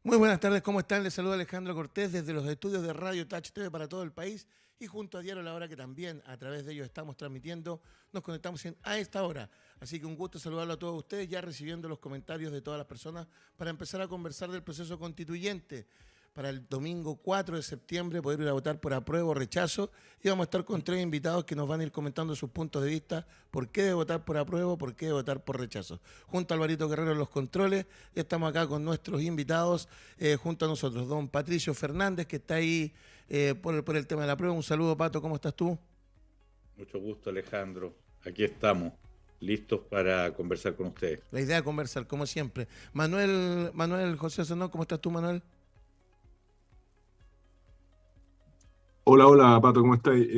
Muy buenas tardes, ¿cómo están? Les saluda Alejandro Cortés desde los estudios de Radio Touch TV para todo el país y junto a Diario La Hora, que también a través de ellos estamos transmitiendo, nos conectamos a esta hora. Así que un gusto saludarlo a todos ustedes, ya recibiendo los comentarios de todas las personas para empezar a conversar del proceso constituyente. Para el domingo 4 de septiembre poder ir a votar por apruebo o rechazo, y vamos a estar con tres invitados que nos van a ir comentando sus puntos de vista, por qué de votar por apruebo, por qué de votar por rechazo. Junto a Alvarito Guerrero en los controles, estamos acá con nuestros invitados, junto a nosotros, don Patricio Fernández, que está ahí por el tema de la prueba. Un saludo, Pato, ¿cómo estás tú? Mucho gusto, Alejandro. Aquí estamos, listos para conversar con ustedes. La idea de conversar, como siempre. Manuel José Senón, ¿cómo estás tú, Manuel? Hola, hola, Pato, ¿cómo estáis?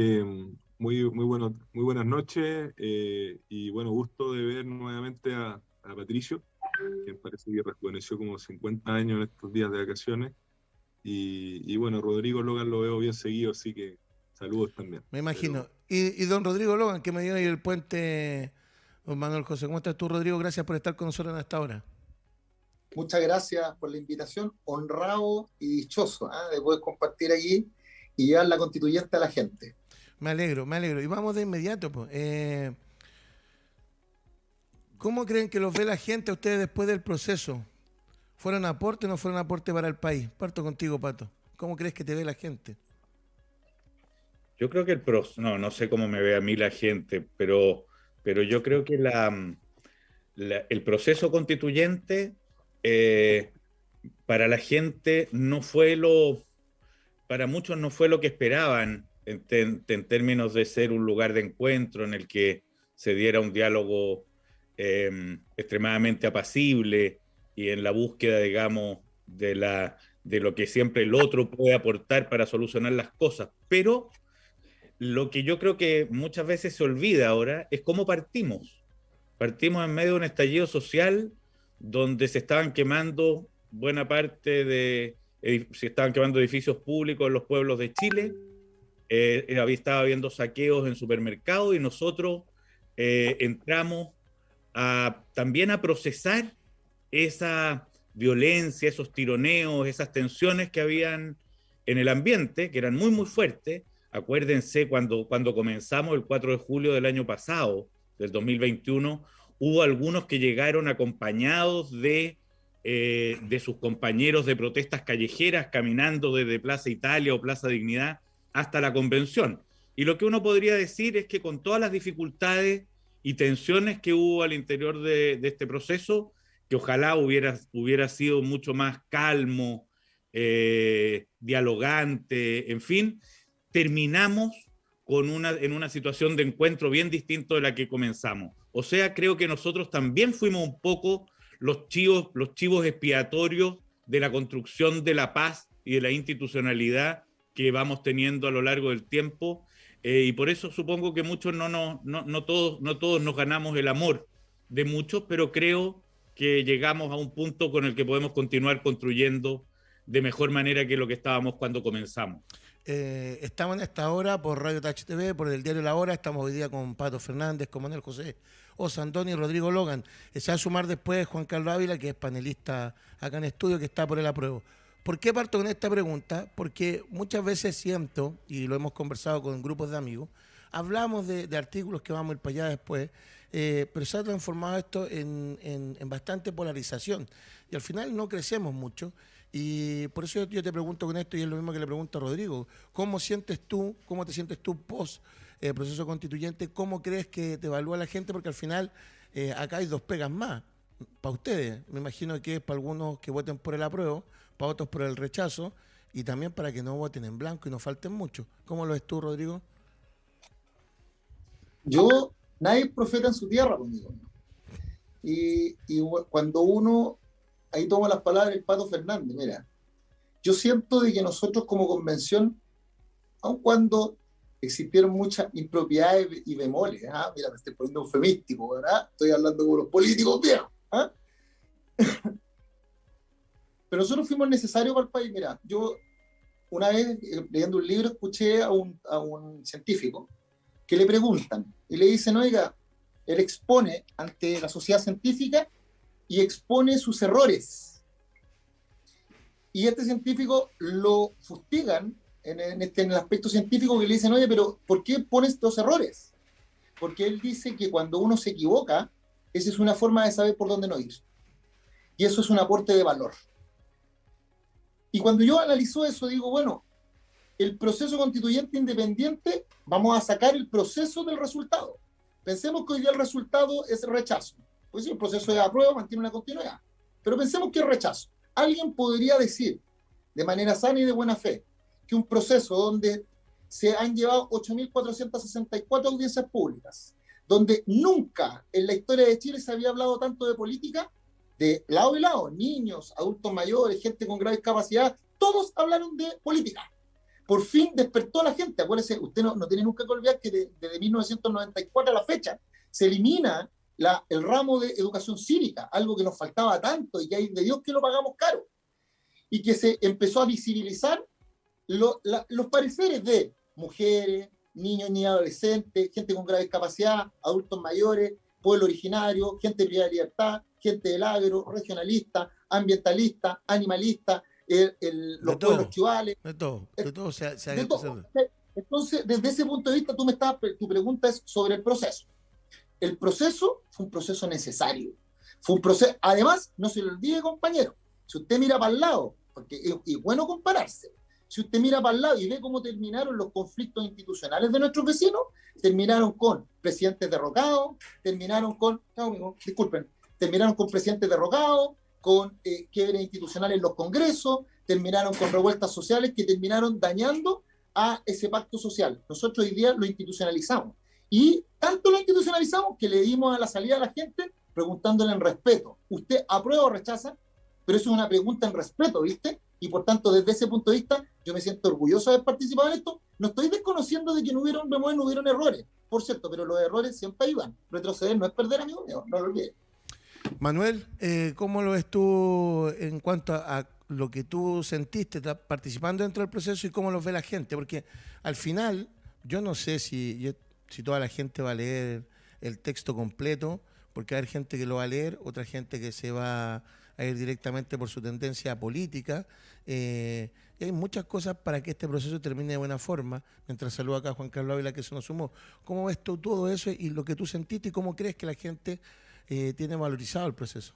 Muy buenas noches y bueno, gusto de ver nuevamente a Patricio, quien parece que rejuveneció como 50 años en estos días de vacaciones. Y bueno, Rodrigo Logan lo veo bien seguido, así que saludos también. Me imagino. Y don Rodrigo Logan, que me dio ahí el puente, don Manuel José. ¿Cómo estás tú, Rodrigo? Gracias por estar con nosotros en esta hora. Muchas gracias por la invitación, honrado y dichoso de poder compartir aquí y llevar la constituyente a la gente. Me alegro, me alegro. Y vamos de inmediato, pues. ¿Cómo creen que los ve la gente a ustedes después del proceso? ¿Fueron aporte o no fueron aporte para el país? Parto contigo, Pato. ¿Cómo crees que te ve la gente? Yo creo que no sé cómo me ve a mí la gente, pero yo creo que el proceso constituyente para la gente para muchos no fue lo que esperaban en términos de ser un lugar de encuentro en el que se diera un diálogo extremadamente apacible y en la búsqueda, digamos, de lo que siempre el otro puede aportar para solucionar las cosas. Pero lo que yo creo que muchas veces se olvida ahora es cómo partimos. Partimos en medio de un estallido social donde se estaban quemando buena parte se estaban quemando edificios públicos en los pueblos de Chile, estaba habiendo saqueos en supermercados y nosotros entramos también a procesar esa violencia, esos tironeos, esas tensiones que habían en el ambiente, que eran muy, muy fuertes. Acuérdense cuando comenzamos el 4 de julio del año pasado, del 2021, hubo algunos que llegaron acompañados de sus compañeros de protestas callejeras, caminando desde Plaza Italia o Plaza Dignidad hasta la convención. Y lo que uno podría decir es que con todas las dificultades y tensiones que hubo al interior de este proceso, que ojalá hubiera sido mucho más calmo, dialogante, en fin, terminamos en una situación de encuentro bien distinto de la que comenzamos. O sea, creo que nosotros también fuimos un poco los chivos expiatorios de la construcción de la paz y de la institucionalidad que vamos teniendo a lo largo del tiempo, y por eso supongo que muchos no todos nos ganamos el amor de muchos, pero creo que llegamos a un punto con el que podemos continuar construyendo de mejor manera que lo que estábamos cuando comenzamos. Estamos en esta hora por Radio Touch TV, por el diario La Hora. Estamos hoy día con Pato Fernández, con Manuel José Osandón y Rodrigo Logan. Se va a sumar después Juan Carlos Ávila, que es panelista acá en estudio, que está por el apruebo. ¿Por qué parto con esta pregunta? Porque muchas veces siento, y lo hemos conversado con grupos de amigos, hablamos de artículos que vamos a ir para allá después, pero se ha transformado esto en bastante polarización. Y al final no crecemos mucho. Y por eso yo te pregunto con esto, y es lo mismo que le pregunto a Rodrigo, ¿cómo te sientes tú post proceso constituyente? ¿Cómo crees que te evalúa la gente? Porque al final acá hay dos pegas más para ustedes. Me imagino que es para algunos que voten por el apruebo, para otros por el rechazo, y también para que no voten en blanco y no falten mucho. ¿Cómo lo ves tú, Rodrigo? Nadie es profeta en su tierra conmigo. Y cuando uno, ahí toma las palabras el Pato Fernández, mira, yo siento de que nosotros como convención, aun cuando existieron muchas impropiedades y bemoles, mira, me estoy poniendo eufemístico, ¿verdad? Estoy hablando con los políticos viejos, pero nosotros fuimos necesarios para el país. Mira, yo una vez leyendo un libro escuché a un científico que le preguntan y le dicen, oiga, él expone ante la sociedad científica y expone sus errores. Y este científico lo fustigan en el aspecto científico, que le dicen, oye, pero ¿por qué pones estos errores? Porque él dice que cuando uno se equivoca, esa es una forma de saber por dónde no ir. Y eso es un aporte de valor. Y cuando yo analizo eso, digo, bueno, el proceso constituyente independiente, vamos a sacar el proceso del resultado. Pensemos que hoy día el resultado es rechazo. Pues sí, el proceso de aprueba mantiene una continuidad. Pero pensemos que es rechazo. Alguien podría decir, de manera sana y de buena fe, que un proceso donde se han llevado 8.464 audiencias públicas, donde nunca en la historia de Chile se había hablado tanto de política, de lado y lado, niños, adultos mayores, gente con graves capacidades, todos hablaron de política. Por fin despertó a la gente. Acuérdense, usted no tiene nunca que olvidar que desde 1994 a la fecha se elimina el ramo de educación cívica, algo que nos faltaba tanto y que hay de Dios que lo pagamos caro. Y que se empezó a visibilizar los pareceres de mujeres, niños ni adolescentes, gente con graves capacidades, adultos mayores, pueblo originario, gente privada de libertad, gente del agro, regionalista, ambientalista, animalista, los pueblos chivales. De todo de todo. Entonces, desde ese punto de vista, tu pregunta es sobre el proceso. El proceso fue un proceso necesario. Fue un proceso, además, no se le olvide, compañero, si usted mira para el lado, porque es bueno compararse, si usted mira para el lado y ve cómo terminaron los conflictos institucionales de nuestros vecinos, terminaron con presidentes derrocados, terminaron con presidentes derrocados, con quiebres institucionales en los congresos, terminaron con revueltas sociales que terminaron dañando a ese pacto social. Nosotros hoy día lo institucionalizamos. Y tanto lo institucionalizamos que le dimos a la salida a la gente preguntándole en respeto. ¿Usted aprueba o rechaza? Pero eso es una pregunta en respeto, ¿viste? Y por tanto, desde ese punto de vista, yo me siento orgulloso de haber participado en esto. No estoy desconociendo de que no hubieron errores, por cierto, pero los errores siempre ayudan. Retroceder no es perder, amigo mío, no lo olvides. Manuel, ¿cómo lo ves tú en cuanto a lo que tú sentiste participando dentro del proceso y cómo lo ve la gente? Porque al final, yo no sé si toda la gente va a leer el texto completo, porque va a haber gente que lo va a leer, otra gente que se va a ir directamente por su tendencia política. Y hay muchas cosas para que este proceso termine de buena forma. Mientras saludo acá a Juan Carlos Ávila, que se nos sumó. ¿Cómo ves tú todo eso y lo que tú sentiste y cómo crees que la gente tiene valorizado el proceso?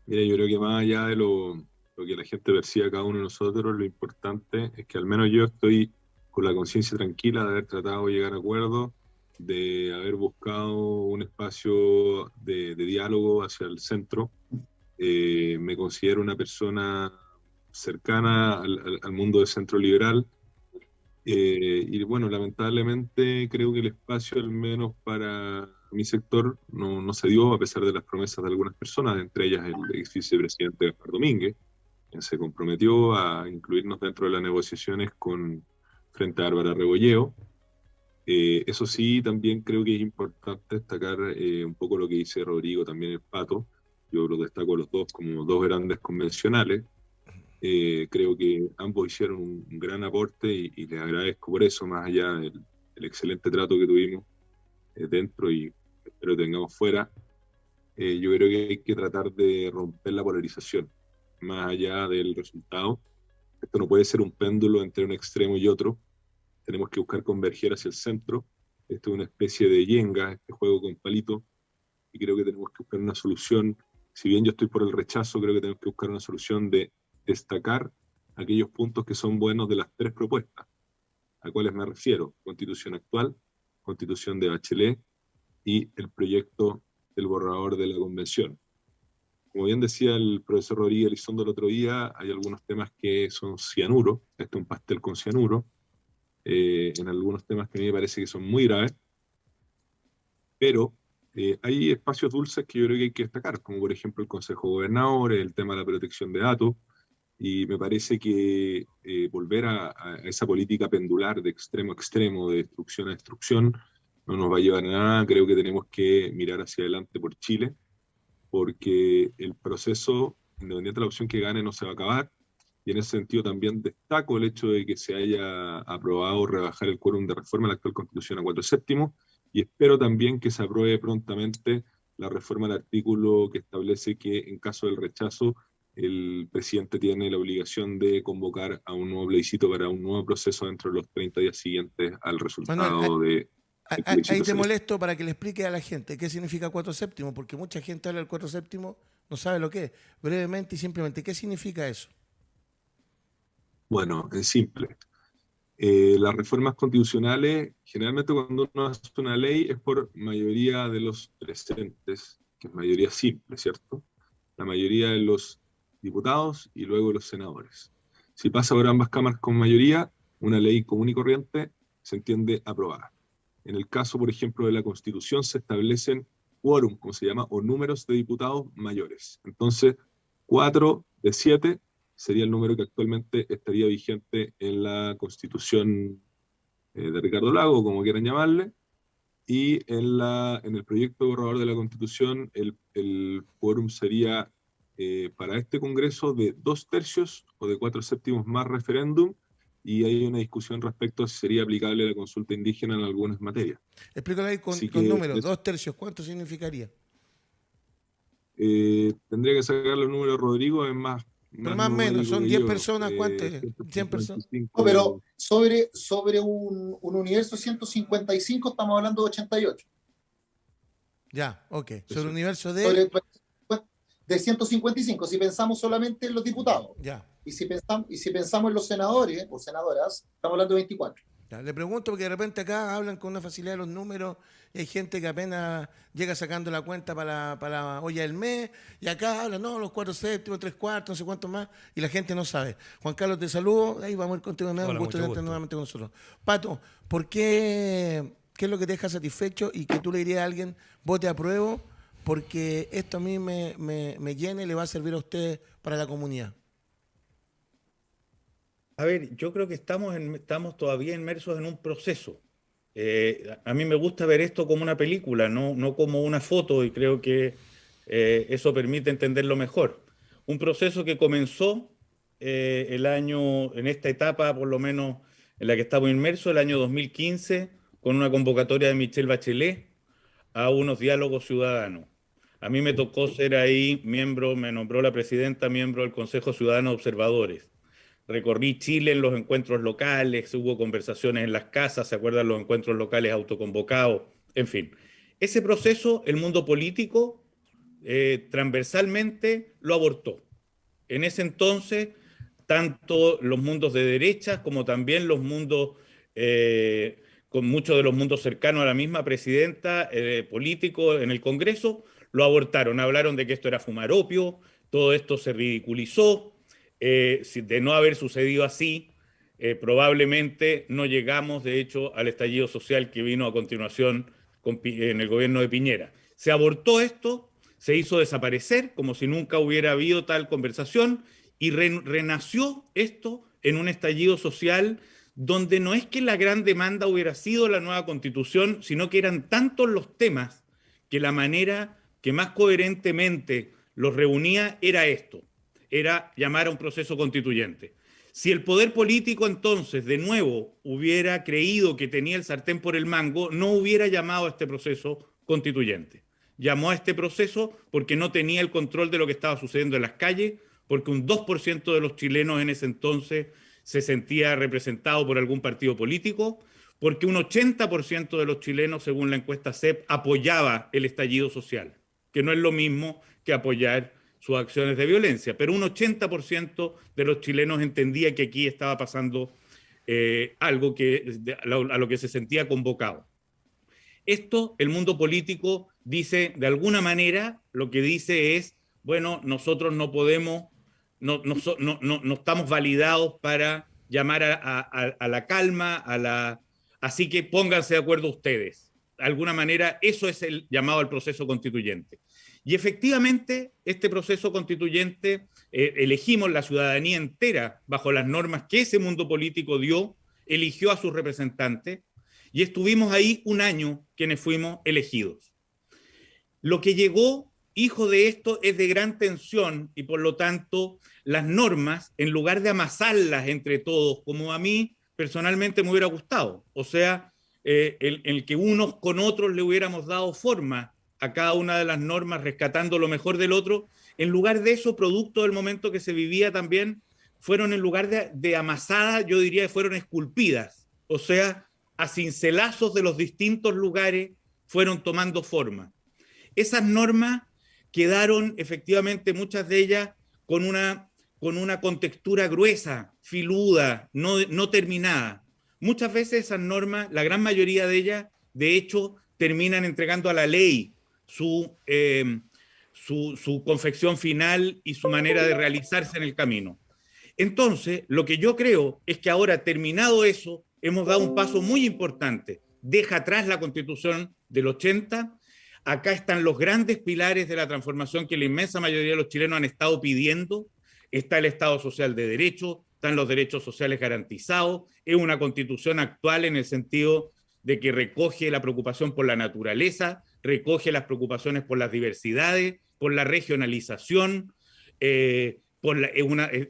Mira, yo creo que más allá de lo que la gente percibe cada uno de nosotros, lo importante es que al menos yo estoy con la conciencia tranquila de haber tratado de llegar a acuerdos, de haber buscado un espacio de diálogo hacia el centro. Me considero una persona cercana al mundo del centro liberal. Y bueno, lamentablemente creo que el espacio, al menos para mi sector, no se dio, a pesar de las promesas de algunas personas, entre ellas el ex vicepresidente Gaspar Domínguez, quien se comprometió a incluirnos dentro de las negociaciones frente a Bárbara Rebolledo. Eso sí, también creo que es importante destacar un poco lo que dice Rodrigo, también el Pato. Yo lo destaco a los dos como dos grandes convencionales. Creo que ambos hicieron un gran aporte y les agradezco por eso, más allá del excelente trato que tuvimos dentro y espero que tengamos fuera. Yo creo que hay que tratar de romper la polarización, más allá del resultado. Esto no puede ser un péndulo entre un extremo y otro. Tenemos que buscar converger hacia el centro. Esto es una especie de yenga, este juego con palito, y creo que tenemos que buscar una solución. Si bien yo estoy por el rechazo, creo que tenemos que buscar una solución de destacar aquellos puntos que son buenos de las tres propuestas. ¿A cuáles me refiero? Constitución actual, Constitución de Bachelet y el proyecto del borrador de la Convención. Como bien decía el profesor Rodríguez Elizondo el otro día, hay algunos temas que son cianuro, este es un pastel con cianuro, en algunos temas que a mí me parece que son muy graves, pero hay espacios dulces que yo creo que hay que destacar, como por ejemplo el Consejo de Gobernadores, el tema de la protección de datos, y me parece que volver a esa política pendular de extremo a extremo, de destrucción a destrucción, no nos va a llevar a nada. Creo que tenemos que mirar hacia adelante por Chile, porque el proceso, independiente de la opción que gane, no se va a acabar. Y en ese sentido también destaco el hecho de que se haya aprobado rebajar el quórum de reforma a la actual Constitución a 4/7, y espero también que se apruebe prontamente la reforma al artículo que establece que en caso del rechazo el presidente tiene la obligación de convocar a un nuevo plebiscito para un nuevo proceso dentro de los 30 días siguientes al resultado Manuel, del ahí plebiscito. te molesto para que le explique a la gente qué significa 4/7, porque mucha gente habla del 4/7, no sabe lo que es. Brevemente y simplemente, ¿qué significa eso? Bueno, es simple. Las reformas constitucionales, generalmente cuando uno hace una ley es por mayoría de los presentes, que es mayoría simple, ¿cierto? La mayoría de los diputados y luego los senadores. Si pasa por ambas cámaras con mayoría, una ley común y corriente se entiende aprobada. En el caso, por ejemplo, de la Constitución, se establecen quórum, como se llama, o números de diputados mayores. Entonces, 4 de 7 sería el número que actualmente estaría vigente en la Constitución de Ricardo Lago, como quieran llamarle, y en el proyecto borrador de la Constitución el quórum sería para este Congreso de 2/3 o de 4/7 más referéndum, y hay una discusión respecto a si sería aplicable la consulta indígena en algunas materias. Explícalo ahí con Así que números, 2/3, ¿cuánto significaría? tendría que sacar los números, Rodrigo, es más Pero más o menos, numérico son que 10 yo. personas, ¿cuánto es? 100 personas. 155. No, pero sobre un universo 155 estamos hablando de 88. Ya, ok. Eso. Sobre el universo de... De 155, si pensamos solamente en los diputados. Ya. Y si pensamos en los senadores o senadoras, estamos hablando de 24. Ya, le pregunto porque de repente acá hablan con una facilidad de los números y hay gente que apenas llega sacando la cuenta para la olla del mes y acá hablan, no, los 4/7, 3/4, no sé cuánto más, y la gente no sabe. Juan Carlos, te saludo, ahí vamos a ir contigo de nuevo, un gusto tenerte nuevamente con nosotros. Pato, ¿por qué es lo que te deja satisfecho y que tú le dirías a alguien, vote apruebo, porque esto a mí me llena y le va a servir a usted para la comunidad? A ver, yo creo que estamos todavía inmersos en un proceso. A mí me gusta ver esto como una película, no como una foto, y creo que eso permite entenderlo mejor. Un proceso que comenzó en esta etapa, por lo menos en la que estamos inmersos, el año 2015, con una convocatoria de Michelle Bachelet a unos diálogos ciudadanos. A mí me tocó ser ahí miembro, me nombró la presidenta, miembro del Consejo Ciudadano de Observadores. Recorrí Chile en los encuentros locales, hubo conversaciones en las casas, ¿se acuerdan los encuentros locales autoconvocados? En fin, ese proceso el mundo político transversalmente lo abortó. En ese entonces, tanto los mundos de derecha como también los mundos, con muchos de los mundos cercanos a la misma presidenta, políticos en el Congreso, lo abortaron. Hablaron de que esto era fumar opio, todo esto se ridiculizó. De no haber sucedido así, probablemente no llegamos, de hecho, al estallido social que vino a continuación en el gobierno de Piñera. Se abortó esto, se hizo desaparecer como si nunca hubiera habido tal conversación y renació esto en un estallido social donde no es que la gran demanda hubiera sido la nueva constitución, sino que eran tantos los temas que la manera que más coherentemente los reunía era esto. Era llamar a un proceso constituyente. Si el poder político entonces, de nuevo, hubiera creído que tenía el sartén por el mango, no hubiera llamado a este proceso constituyente. Llamó a este proceso porque no tenía el control de lo que estaba sucediendo en las calles, porque un 2% de los chilenos en ese entonces se sentía representado por algún partido político, porque un 80% de los chilenos, según la encuesta CEP, apoyaba el estallido social, que no es lo mismo que apoyar sus acciones de violencia, pero un 80% de los chilenos entendía que aquí estaba pasando algo a lo que se sentía convocado. Esto, el mundo político dice, de alguna manera, lo que dice es, bueno, nosotros no podemos, no estamos validados para llamar a la calma, así que pónganse de acuerdo ustedes. De alguna manera, eso es el llamado al proceso constituyente. Y efectivamente, este proceso constituyente, elegimos la ciudadanía entera bajo las normas que ese mundo político dio, eligió a sus representantes y estuvimos ahí un año quienes fuimos elegidos. Lo que llegó, hijo de esto, es de gran tensión y por lo tanto las normas, en lugar de amasarlas entre todos, como a mí personalmente me hubiera gustado, o sea, el que unos con otros le hubiéramos dado forma a cada una de las normas, rescatando lo mejor del otro. En lugar de eso, producto del momento que se vivía también, fueron en lugar de amasadas, yo diría que fueron esculpidas. O sea, a cincelazos de los distintos lugares fueron tomando forma. Esas normas quedaron efectivamente, muchas de ellas, con una contextura gruesa, filuda, no terminada. Muchas veces esas normas, la gran mayoría de ellas, de hecho, terminan entregando a la ley su confección final y su manera de realizarse en el camino. Entonces, lo que yo creo es que ahora, terminado eso, hemos dado un paso muy importante. Deja atrás la Constitución del 80. Acá están los grandes pilares de la transformación que la inmensa mayoría de los chilenos han estado pidiendo. Está el Estado Social de Derecho, están los derechos sociales garantizados. Es una Constitución actual en el sentido de que recoge la preocupación por la naturaleza, recoge las preocupaciones por las diversidades, por la regionalización,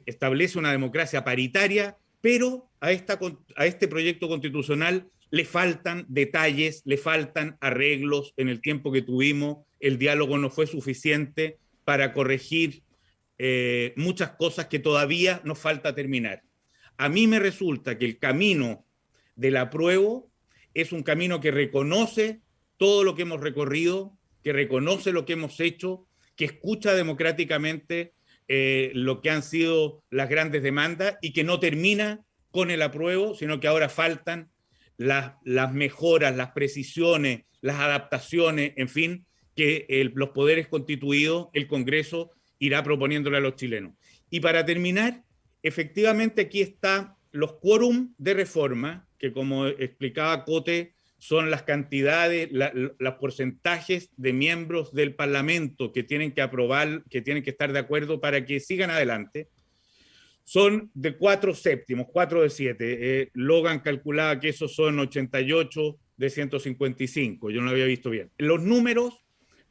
establece una democracia paritaria, pero a este proyecto constitucional le faltan detalles, le faltan arreglos. En el tiempo que tuvimos, el diálogo no fue suficiente para corregir muchas cosas que todavía nos falta terminar. A mí me resulta que el camino del apruebo es un camino que reconoce todo lo que hemos recorrido, que reconoce lo que hemos hecho, que escucha democráticamente lo que han sido las grandes demandas y que no termina con el apruebo, sino que ahora faltan las mejoras, las precisiones, las adaptaciones, en fin, que los poderes constituidos, el Congreso, irá proponiéndole a los chilenos. Y para terminar, efectivamente aquí están los quórum de reforma, que como explicaba Cote, son las cantidades, los porcentajes de miembros del Parlamento que tienen que aprobar, que tienen que estar de acuerdo para que sigan adelante. Son de 4/7, 4 de 7. Logan calculaba que esos son 88 de 155. Yo no lo había visto bien. Los números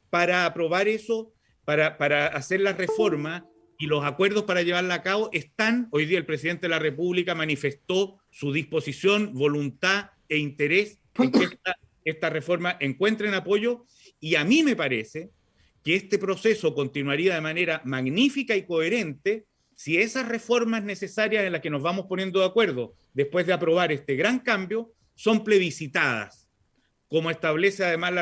para aprobar eso, para hacer la reforma y los acuerdos para llevarla a cabo están. Hoy día el presidente de la República manifestó su disposición, voluntad e interés en que esta reforma encuentren apoyo, y a mí me parece que este proceso continuaría de manera magnífica y coherente si esas reformas necesarias en las que nos vamos poniendo de acuerdo después de aprobar este gran cambio son plebiscitadas, como establece además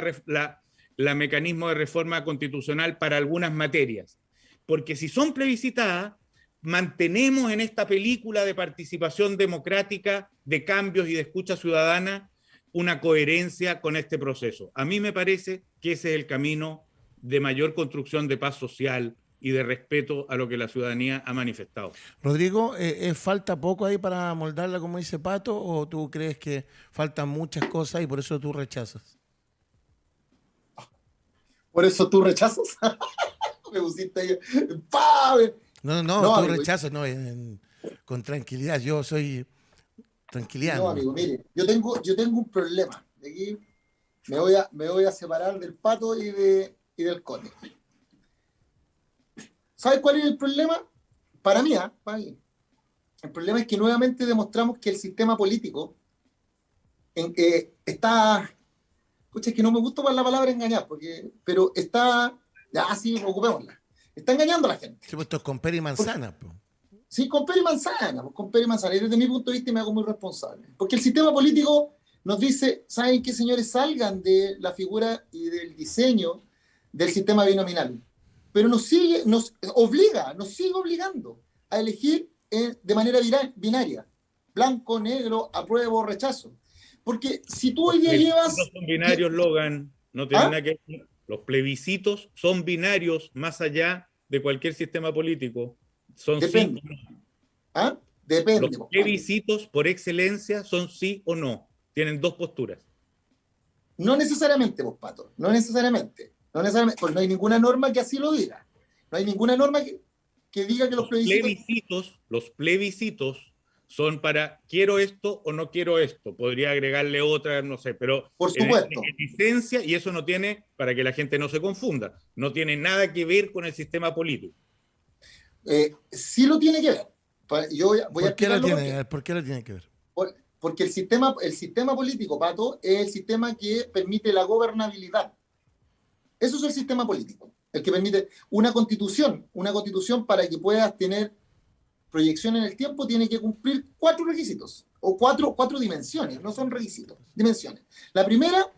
la mecanismo de reforma constitucional para algunas materias. Porque si son plebiscitadas, mantenemos en esta película de participación democrática, de cambios y de escucha ciudadana, una coherencia con este proceso. A mí me parece que ese es el camino de mayor construcción de paz social y de respeto a lo que la ciudadanía ha manifestado. Rodrigo, ¿falta poco ahí para moldarla, como dice Pato, o tú crees que faltan muchas cosas y por eso tú rechazas? ¿Por eso tú rechazas? Me pusiste ahí. ¡Pah! No, tú amigo, rechazas, no, con tranquilidad. Yo soy tranquilidad. No, amigo, mire, yo tengo un problema. De aquí me voy a separar del Pato y del Cote. ¿Sabes cuál es el problema? Para mí. El problema es que nuevamente demostramos que el sistema político está... Escucha, es que no me gusta más la palabra engañar, pero está... Ya, sí, ocupémosla. Está engañando a la gente. Sí, pues esto es con pera y manzana. Sí, con pera y manzana. Con pera y manzana. Y desde mi punto de vista me hago muy responsable. Porque el sistema político nos dice, ¿saben qué, señores? Salgan de la figura y del diseño del sistema binominal. Pero nos sigue obligando a elegir de manera binaria. Blanco, negro, apruebo, rechazo. Porque si tú hoy día llevas... Los son binarios, Logan, no tienen nada que ver. Los plebiscitos son binarios más allá de cualquier sistema político. Son Depende. Sí. Depende. Los plebiscitos por excelencia son sí o no. Tienen dos posturas. No necesariamente, vos, Pato. No necesariamente. Pues no hay ninguna norma que así lo diga. No hay ninguna norma que diga que los plebiscitos... Los plebiscitos son para quiero esto o no quiero esto. Podría agregarle otra, no sé, pero por supuesto. En esencia, y eso no tiene, para que la gente no se confunda, no tiene nada que ver con el sistema político. Sí lo tiene que ver. Voy a ¿Por qué lo tiene que ver? Porque el sistema político, Pato, es el sistema que permite la gobernabilidad. Eso es el sistema político, el que permite una constitución para que puedas tener proyección en el tiempo tiene que cumplir 4 requisitos, o cuatro dimensiones, no son requisitos, dimensiones. La primera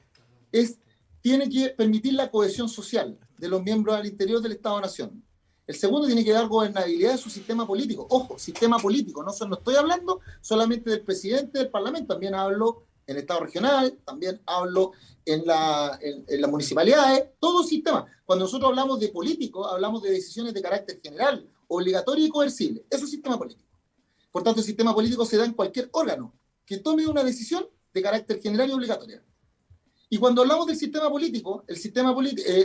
es, tiene que permitir la cohesión social de los miembros al interior del Estado-Nación. El segundo tiene que dar gobernabilidad de su sistema político. Ojo, sistema político, no estoy hablando solamente del presidente del Parlamento, también hablo en el Estado regional, también hablo en las municipalidades, todo sistema. Cuando nosotros hablamos de político, hablamos de decisiones de carácter general, obligatorio y coercible. Eso es sistema político. Por tanto, el sistema político se da en cualquier órgano que tome una decisión de carácter general y obligatoria. Y cuando hablamos del sistema político,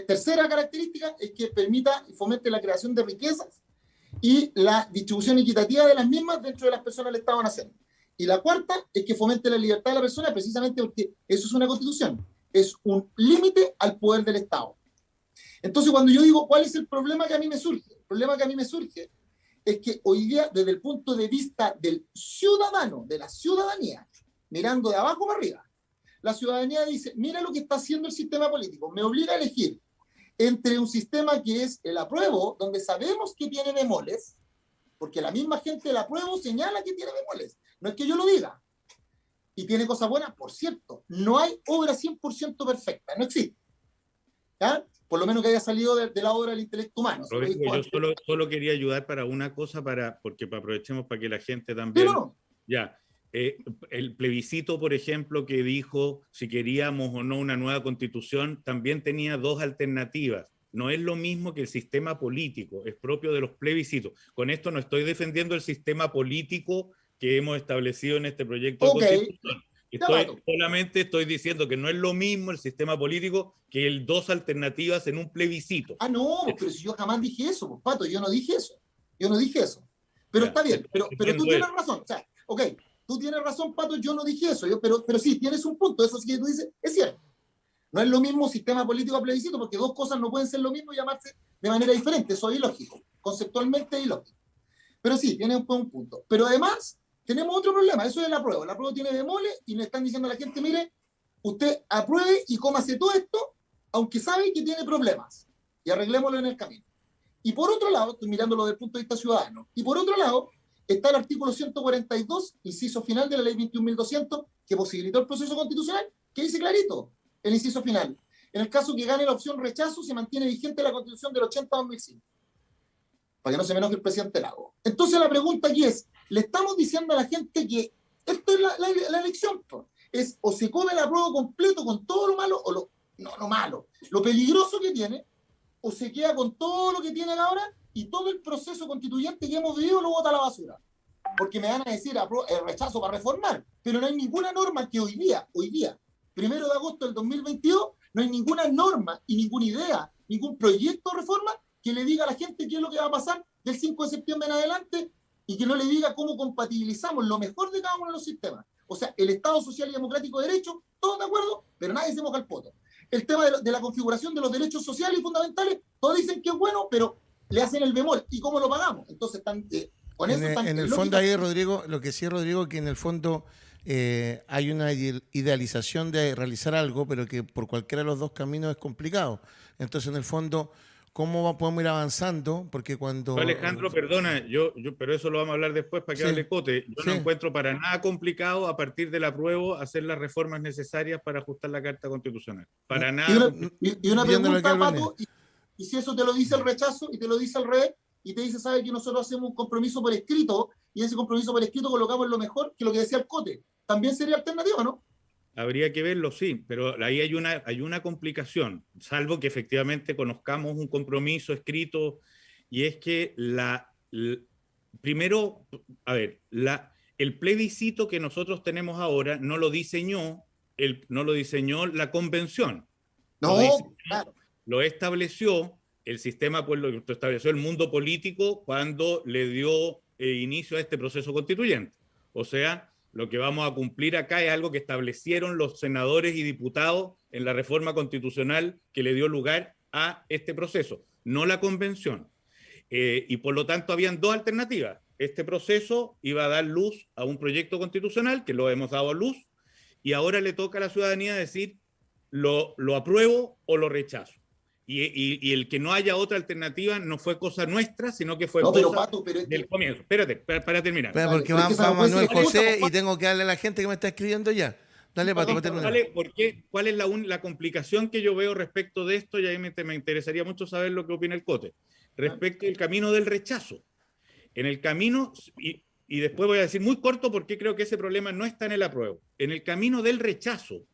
tercera característica es que permita y fomente la creación de riquezas y la distribución equitativa de las mismas dentro de las personas del Estado-Nación. Y la cuarta es que fomente la libertad de la persona, precisamente porque eso es una constitución, es un límite al poder del Estado. Entonces, cuando yo digo, ¿cuál es el problema que a mí me surge? El problema que a mí me surge es que hoy día, desde el punto de vista del ciudadano, de la ciudadanía, mirando de abajo para arriba, la ciudadanía dice, mira lo que está haciendo el sistema político, me obliga a elegir entre un sistema que es el apruebo, donde sabemos que tiene bemoles, porque la misma gente del apruebo señala que tiene bemoles, no es que yo lo diga, y tiene cosas buenas, por cierto, no hay obra 100% perfecta, no existe, ¿ya? Por lo menos que haya salido de la obra del intelecto humano. Roberto, yo solo quería ayudar para una cosa, porque aprovechemos para que la gente también... Pero no. Ya. El plebiscito, por ejemplo, que dijo si queríamos o no una nueva constitución, también tenía 2 alternativas. No es lo mismo que el sistema político, es propio de los plebiscitos. Con esto no estoy defendiendo el sistema político que hemos establecido en este proyecto de constitución. Solamente estoy diciendo que no es lo mismo el sistema político que el 2 alternativas en un plebiscito. Ah, no, pero si yo jamás dije eso, pues, Pato, yo no dije eso. Pero ya, está bien, pero tú tienes razón. O sea, ok, tú tienes razón, Pato, yo no dije eso, pero sí, tienes un punto, eso sí que tú dices, es cierto. No es lo mismo sistema político a plebiscito, porque 2 cosas no pueden ser lo mismo y llamarse de manera diferente, eso es ilógico, conceptualmente ilógico. Pero sí, tiene un punto. Pero además, tenemos otro problema, eso es el apruebo. El apruebo tiene bemoles y le están diciendo a la gente, mire, usted apruebe y cómase todo esto, aunque sabe que tiene problemas, y arreglémoslo en el camino. Y por otro lado, estoy mirándolo desde el punto de vista ciudadano, y por otro lado, está el artículo 142, inciso final de la ley 21.200, que posibilitó el proceso constitucional, que dice clarito, el inciso final. En el caso que gane la opción rechazo, se mantiene vigente la Constitución del 80-2005. Para que no se me enoje el presidente Lago. Entonces la pregunta aquí es, le estamos diciendo a la gente que esto es la elección, es o se come el apruebo completo con todo lo malo, o no malo, lo peligroso que tiene, o se queda con todo lo que tiene ahora y todo el proceso constituyente que hemos vivido lo bota a la basura. Porque me van a decir el rechazo para reformar, pero no hay ninguna norma que hoy día, 1 de agosto del 2022, no hay ninguna norma y ninguna idea, ningún proyecto de reforma que le diga a la gente qué es lo que va a pasar del 5 de septiembre en adelante y que no le diga cómo compatibilizamos lo mejor de cada uno de los sistemas. O sea, el Estado social y democrático de derecho, todos de acuerdo, pero nadie se moja el poto. El tema de la configuración de los derechos sociales y fundamentales, todos dicen que es bueno, pero le hacen el bemol. ¿Y cómo lo pagamos? Entonces, con eso están... En el fondo ahí, Rodrigo, lo que sí, Rodrigo, que en el fondo hay una idealización de realizar algo, pero que por cualquiera de los 2 caminos es complicado. Entonces, en el fondo, ¿cómo podemos ir avanzando? Porque cuando... Alejandro, perdona, pero eso lo vamos a hablar después para que hable Cote. Yo no encuentro para nada complicado a partir del apruebo hacer las reformas necesarias para ajustar la Carta Constitucional. Para nada. Y una pregunta, Pato, y si eso te lo dice el rechazo y te lo dice el revés, y te dice, sabe que nosotros hacemos un compromiso por escrito, y ese compromiso por escrito colocamos lo mejor que lo que decía el Cote, también sería alternativa, ¿no? Habría que verlo, sí, pero ahí hay una complicación, salvo que efectivamente conozcamos un compromiso escrito, y es que primero, a ver, el plebiscito que nosotros tenemos ahora no lo diseñó la convención. No, claro. Lo estableció el sistema, pues lo estableció el mundo político cuando le dio inicio a este proceso constituyente. O sea, lo que vamos a cumplir acá es algo que establecieron los senadores y diputados en la reforma constitucional que le dio lugar a este proceso, no la convención. Y por lo tanto habían 2 alternativas. Este proceso iba a dar luz a un proyecto constitucional, que lo hemos dado a luz, y ahora le toca a la ciudadanía decir, lo apruebo o lo rechazo. Y el que no haya otra alternativa no fue cosa nuestra, sino que fue No, pero cosa Pato, pero es que- del comienzo. Espérate, para terminar. Espera, porque pero es va, que esa va no puede Manuel ser la José excusa, y tengo que darle a la gente que me está escribiendo ya. Dale, Pato, para terminar. ¿Vale? ¿Cuál es la complicación que yo veo respecto de esto? Y ahí me interesaría mucho saber lo que opina el Cote. Respecto al camino del rechazo. En el camino, y después voy a decir muy corto porque creo que ese problema no está en el apruebo. En el camino del rechazo,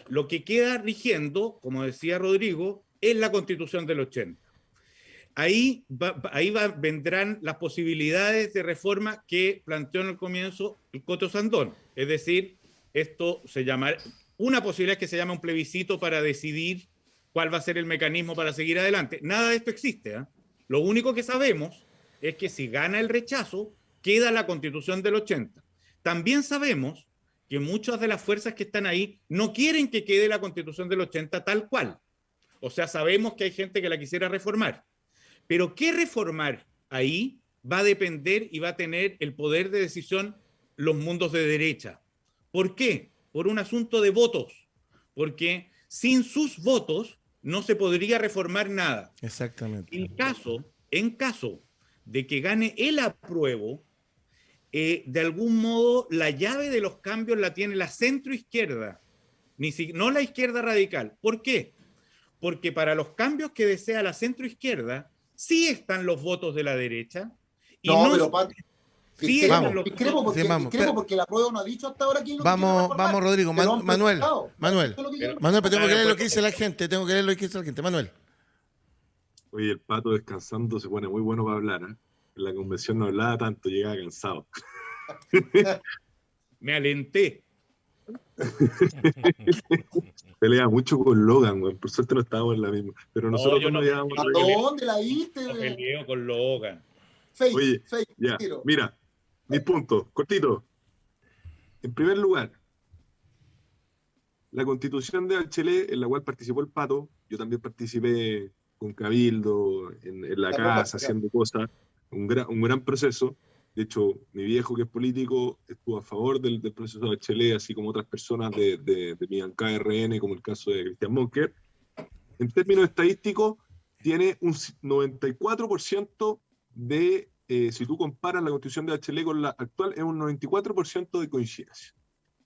lo que queda rigiendo, como decía Rodrigo, es la Constitución del 80. Ahí vendrán las posibilidades de reforma que planteó en el comienzo el Coto Sandón. Es decir, esto se llama, una posibilidad es que se llame un plebiscito para decidir cuál va a ser el mecanismo para seguir adelante. Nada de esto existe, ¿eh? Lo único que sabemos es que si gana el rechazo, queda la Constitución del 80. También sabemos que muchas de las fuerzas que están ahí no quieren que quede la Constitución del 80 tal cual. O sea, sabemos que hay gente que la quisiera reformar. Pero qué reformar ahí va a depender y va a tener el poder de decisión los mundos de derecha. ¿Por qué? Por un asunto de votos. Porque sin sus votos no se podría reformar nada. Exactamente. En caso de que gane el apruebo, de algún modo la llave de los cambios la tiene la centroizquierda, no la izquierda radical. ¿Por qué? Porque para los cambios que desea la centroizquierda, sí están los votos de la derecha. Y No, pero Pato, sí discrepo porque la prueba no ha dicho hasta ahora quién lo quiere reformar. Vamos, Rodrigo. Pero han Manuel, presentado. Manuel, Eso es lo que quieren. pero tengo que leer lo que dice pues, la gente. Tengo que leer lo que dice la gente. Manuel. Oye, el Pato descansando se pone muy bueno para hablar, ¿eh? En la convención no hablaba tanto, llegaba cansado. Me alenté. Pelea mucho con Logan, güey. Por suerte no estábamos en la misma. Pero nosotros yo no no- llevamos. ¿A dónde la Me viste? peleo con Logan. Fake, Oye, fake, ya, tiro. mira, mis puntos, cortito. En primer lugar, la constitución de Bachelet, en la cual participó el Pato, yo también participé con Cabildo, en la casa, haciendo cosas, un gran proceso. De hecho, mi viejo, que es político, estuvo a favor del proceso de Bachelet, así como otras personas de mi bancada RN, como el caso de Cristian Monker. En términos estadísticos, tiene un 94% de, si tú comparas la constitución de Bachelet con la actual, es un 94% de coincidencia.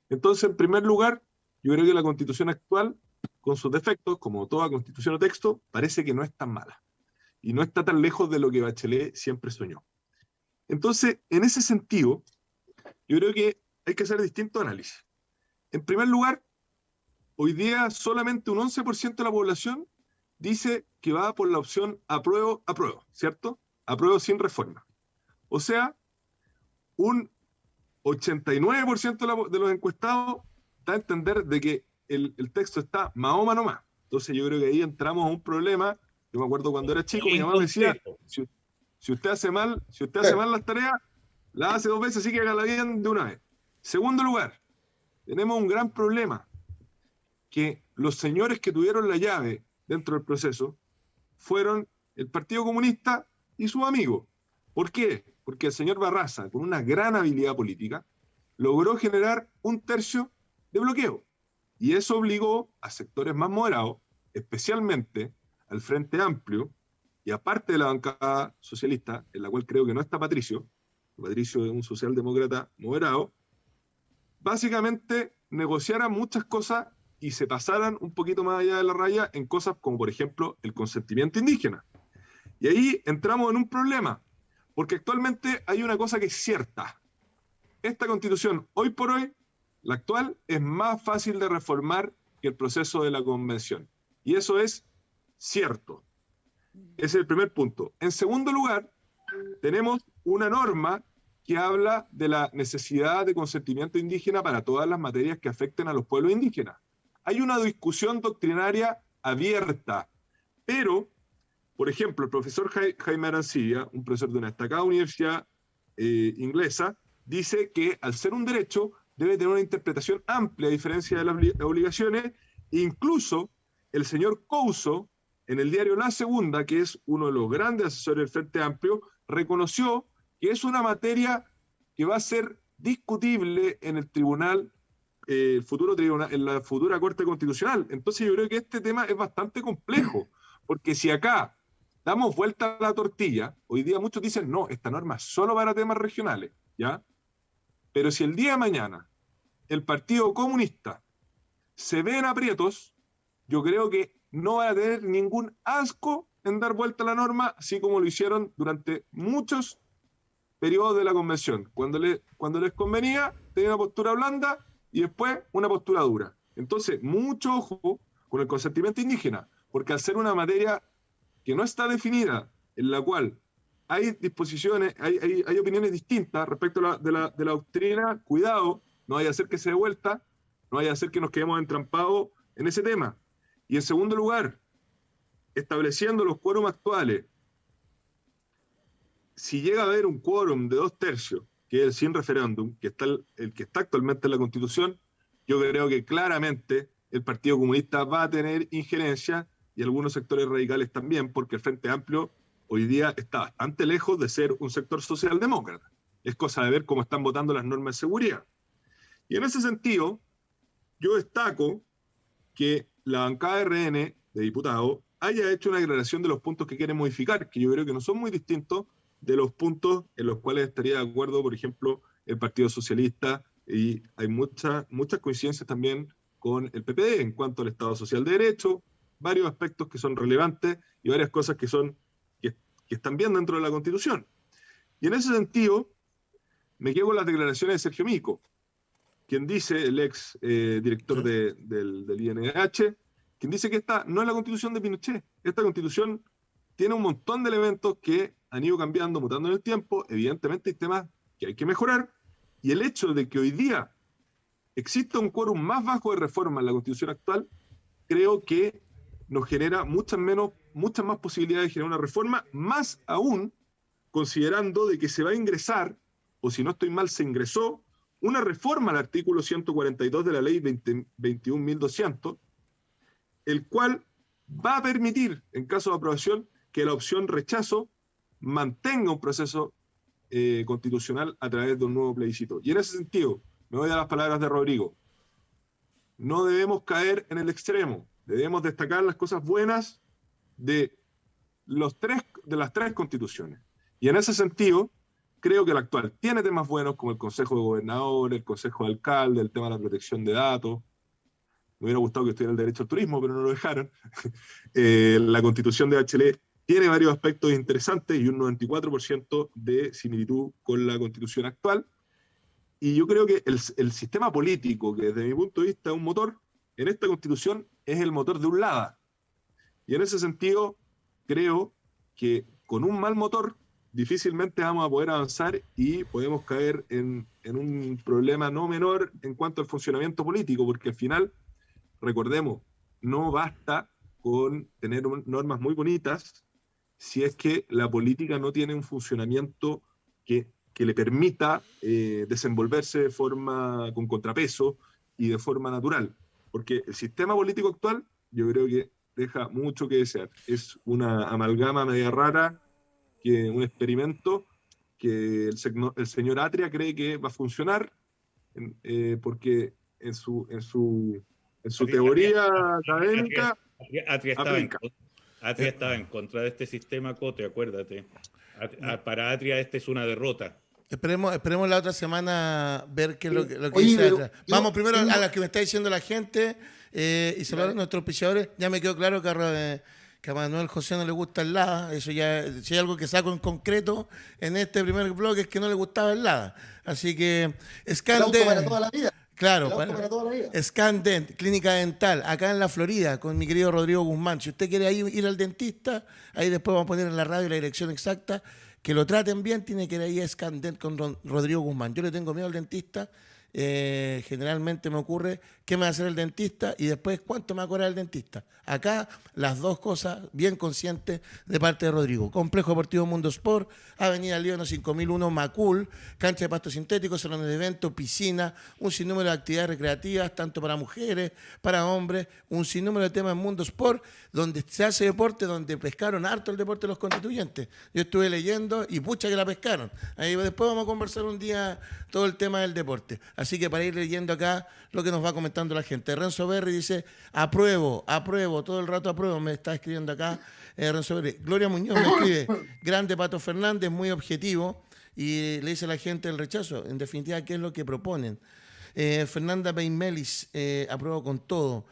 Entonces, en primer lugar, yo creo que la constitución actual, con sus defectos, como toda constitución o texto, parece que no es tan mala. Y no está tan lejos de lo que Bachelet siempre soñó. Entonces, en ese sentido, yo creo que hay que hacer distintos análisis. En primer lugar, hoy día solamente un 11% de la población dice que va por la opción apruebo, ¿cierto? Apruebo sin reforma. O sea, un 89% de los encuestados da a entender de que el texto está Mahoma nomás. Entonces yo creo que ahí entramos a un problema. Yo me acuerdo cuando era chico, mi mamá me decía, si usted hace mal las tareas, las hace 2 veces, así que hágala bien de una vez. Segundo lugar, tenemos un gran problema, que los señores que tuvieron la llave dentro del proceso fueron el Partido Comunista y sus amigos. ¿Por qué? Porque el señor Barraza, con una gran habilidad política, logró generar 1/3 de bloqueo. Y eso obligó a sectores más moderados, especialmente al Frente Amplio, y aparte de la bancada socialista, en la cual creo que no está Patricio es un socialdemócrata moderado, básicamente negociaran muchas cosas y se pasaran un poquito más allá de la raya en cosas como, por ejemplo, el consentimiento indígena. Y ahí entramos en un problema, porque actualmente hay una cosa que es cierta. Esta constitución, hoy por hoy, la actual, es más fácil de reformar que el proceso de la convención. Y eso es cierto. Ese es el primer punto. En segundo lugar, tenemos una norma que habla de la necesidad de consentimiento indígena para todas las materias que afecten a los pueblos indígenas. Hay una discusión doctrinaria abierta, pero, por ejemplo, el profesor Jaime Arancibia, un profesor de una destacada universidad inglesa, dice que al ser un derecho debe tener una interpretación amplia a diferencia de las obligaciones. Incluso el señor Couso, en el diario La Segunda, que es uno de los grandes asesores del Frente Amplio, reconoció que es una materia que va a ser discutible en el tribunal, en la futura Corte Constitucional. Entonces yo creo que este tema es bastante complejo, Porque si acá damos vuelta a la tortilla, hoy día muchos dicen, no, esta norma es solo para temas regionales, ¿ya? Pero si el día de mañana el Partido Comunista se ve en aprietos, yo creo que no van a tener ningún asco en dar vuelta a la norma, así como lo hicieron durante muchos periodos de la convención. Cuando les convenía, tenían una postura blanda y después una postura dura. Entonces, mucho ojo con el consentimiento indígena, porque al ser una materia que no está definida, en la cual hay disposiciones, hay opiniones distintas respecto a de la doctrina, cuidado, no vaya a hacer que se dé vuelta, no vaya a hacer que nos quedemos entrampados en ese tema. Y en segundo lugar, estableciendo los quórum actuales, si llega a haber un quórum de 2/3, que es el sin referéndum, que está el que está actualmente en la Constitución, yo creo que claramente el Partido Comunista va a tener injerencia y algunos sectores radicales también, porque el Frente Amplio hoy día está bastante lejos de ser un sector socialdemócrata. Es cosa de ver cómo están votando las normas de seguridad. Y en ese sentido, yo destaco que la bancada de RN, de diputados, haya hecho una declaración de los puntos que quieren modificar, que yo creo que no son muy distintos de los puntos en los cuales estaría de acuerdo, por ejemplo, el Partido Socialista, y hay muchas coincidencias también con el PPD en cuanto al Estado Social de Derecho, varios aspectos que son relevantes y varias cosas que están bien dentro de la Constitución. Y en ese sentido, me quedo con las declaraciones de Sergio Mico, quien dice, el ex director del INH, quien dice que esta no es la Constitución de Pinochet. Esta Constitución tiene un montón de elementos que han ido cambiando, mutando en el tiempo. Evidentemente hay temas que hay que mejorar, y el hecho de que hoy día exista un quórum más bajo de reforma en la Constitución actual, creo que nos genera muchas más posibilidades de generar una reforma, más aún considerando de que se va a ingresar, o si no estoy mal, se ingresó una reforma al artículo 142 de la ley 21.200, el cual va a permitir, en caso de aprobación, que la opción rechazo mantenga un proceso constitucional a través de un nuevo plebiscito. Y en ese sentido, me voy a las palabras de Rodrigo, no debemos caer en el extremo, debemos destacar las cosas buenas de las tres constituciones. Y en ese sentido, creo que la actual tiene temas buenos como el Consejo de Gobernadores, el Consejo de Alcaldes, el tema de la protección de datos. Me hubiera gustado que estuviera el derecho al turismo, pero no lo dejaron. La Constitución de Bachelet tiene varios aspectos interesantes y un 94% de similitud con la Constitución actual. Y yo creo que el sistema político, que desde mi punto de vista es un motor, en esta Constitución es el motor de un lado. Y en ese sentido, creo que con un mal motor difícilmente vamos a poder avanzar y podemos caer en un problema no menor en cuanto al funcionamiento político, porque al final, recordemos, no basta con tener normas muy bonitas si es que la política no tiene un funcionamiento que le permita desenvolverse de forma con contrapeso y de forma natural. Porque el sistema político actual, yo creo que deja mucho que desear. Es una amalgama media rara, un experimento que el señor Atria cree que va a funcionar, porque en su teoría académica... Atria estaba en contra de este sistema, Cote, acuérdate. Para Atria esta es una derrota. Esperemos la otra semana ver qué es lo que Oye, dice pero Atria. Vamos primero a las que me está diciendo la gente y saludar a nuestros auspiciadores. Ya me quedó claro que a Manuel José no le gusta el LADA. Eso ya, si hay algo que saco en concreto en este primer bloque es que no le gustaba el LADA. Así que Scandent para toda la vida. Claro, Scandent, clínica dental, acá en la Florida, con mi querido Rodrigo Guzmán. Si usted quiere ir al dentista, ahí después vamos a poner en la radio la dirección exacta, que lo traten bien, tiene que ir ahí a Scandent con Rodrigo Guzmán. Yo le tengo miedo al dentista. Generalmente me ocurre qué me va a hacer el dentista y después cuánto me va a cobrar el dentista. Acá las dos cosas bien conscientes de parte de Rodrigo. Complejo Deportivo Mundo Sport, Avenida Líbano 5001, Macul, cancha de pasto sintético, salones de eventos, piscina, un sinnúmero de actividades recreativas, tanto para mujeres, para hombres, un sinnúmero de temas en Mundo Sport, donde se hace deporte, donde pescaron harto el deporte de los constituyentes. Yo estuve leyendo y pucha que la pescaron. Ahí después vamos a conversar un día todo el tema del deporte. Así que para ir leyendo acá lo que nos va a comentar comentando la gente. Renzo Berry dice, apruebo, todo el rato apruebo, me está escribiendo acá Renzo Berry. Gloria Muñoz me escribe, grande Pato Fernández, muy objetivo, y le dice a la gente el rechazo, en definitiva, ¿qué es lo que proponen? Fernanda Peinmelis, apruebo con todo.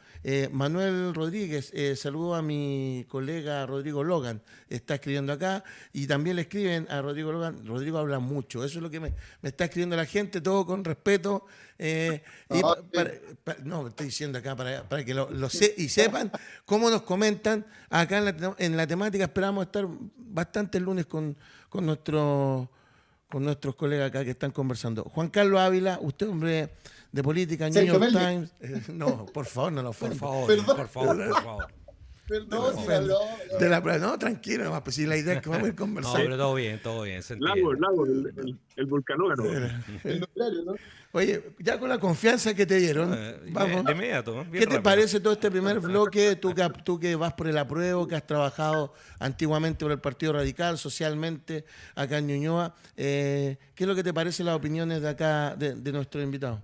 Manuel Rodríguez, saludo a mi colega Rodrigo Logan, está escribiendo acá, y también le escriben a Rodrigo Logan. Rodrigo habla mucho, eso es lo que me está escribiendo la gente, todo con respeto. No, estoy diciendo acá para que y sepan cómo nos comentan acá en la temática. Esperamos estar bastante el lunes con nuestros colegas acá que están conversando. Juan Carlos Ávila, usted hombre de política, New York Times. No, por favor, no lo ofenda. Por favor. Perdón, No, tranquilo, nomás, pues si la idea es que vamos a ir No, conversando. pero todo bien. Se entiende. Lago, el vulcanógrafo. el nucleario, ¿no? Oye, ya con la confianza que te dieron, vamos. De inmediato, bien ¿Qué te rápido. parece todo este primer bloque? Tú que vas por el apruebo, que has trabajado antiguamente por el Partido Radical, socialmente, acá en Ñuñoa. ¿Qué es lo que te parece las opiniones de acá, de nuestro invitado?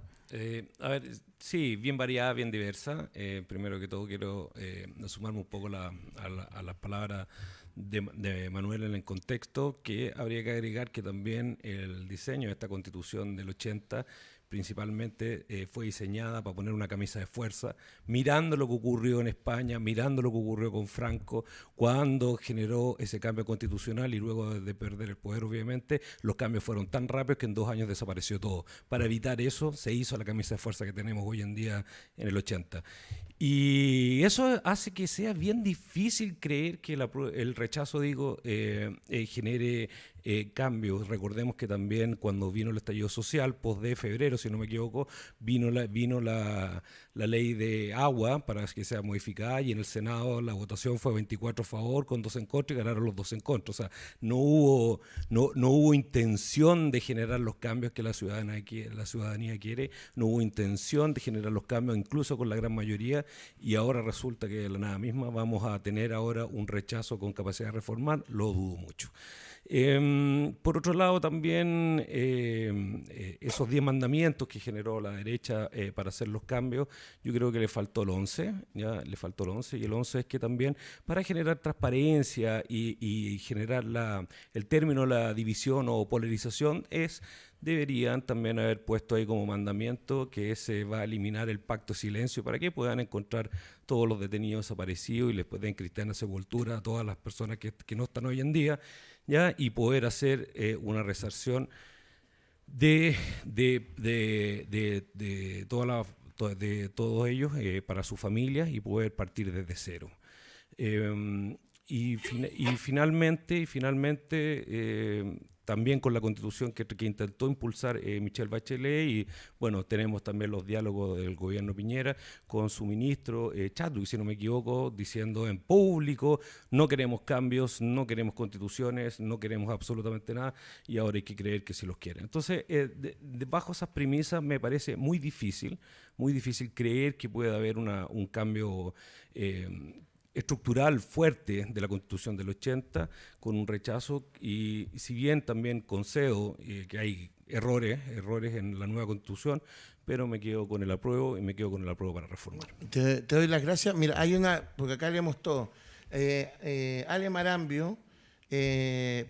A ver, sí, bien variada, bien diversa. Primero que todo quiero sumarme un poco a las palabras de Manuel en el contexto, que habría que agregar que también el diseño de esta Constitución del 80 principalmente fue diseñada para poner una camisa de fuerza, mirando lo que ocurrió en España, mirando lo que ocurrió con Franco, cuando generó ese cambio constitucional y luego de perder el poder, obviamente, los cambios fueron tan rápidos que en 2 años desapareció todo. Para evitar eso, se hizo la camisa de fuerza que tenemos hoy en día en el 80. Y eso hace que sea bien difícil creer que el rechazo, genere cambios. Recordemos que también cuando vino el estallido social, post de febrero, si no me equivoco, vino la ley de agua para que sea modificada, y en el Senado la votación fue 24 a favor con 2 en contra, y ganaron los 2 en contra. O sea, no hubo intención de generar los cambios que la ciudadanía quiere, no hubo intención de generar los cambios incluso con la gran mayoría, y ahora resulta que de la nada misma vamos a tener ahora un rechazo con capacidad de reformar. Lo dudo mucho. Por otro lado, también esos 10 mandamientos que generó la derecha para hacer los cambios, yo creo que le faltó el 11, y el 11 es que también para generar transparencia y generar el término la división o polarización deberían también haber puesto ahí como mandamiento que se va a eliminar el pacto de silencio para que puedan encontrar todos los detenidos desaparecidos y les den cristiana sepultura a todas las personas que no están hoy en día, ¿ya? Y poder hacer una resarción de todos ellos para sus familias y poder partir desde cero. Y finalmente también con la Constitución que intentó impulsar Michelle Bachelet, y bueno, tenemos también los diálogos del gobierno Piñera con su ministro Chadwick, si no me equivoco, diciendo en público: no queremos cambios, no queremos constituciones, no queremos absolutamente nada, y ahora hay que creer que sí los quieren. Entonces, bajo esas premisas me parece muy difícil creer que pueda haber un cambio estructural fuerte de la Constitución del 80 con un rechazo, y si bien también concedo que hay errores en la nueva Constitución, pero me quedo con el apruebo para reformar. Te doy las gracias. Mira, porque acá leemos todo. Ale Marambio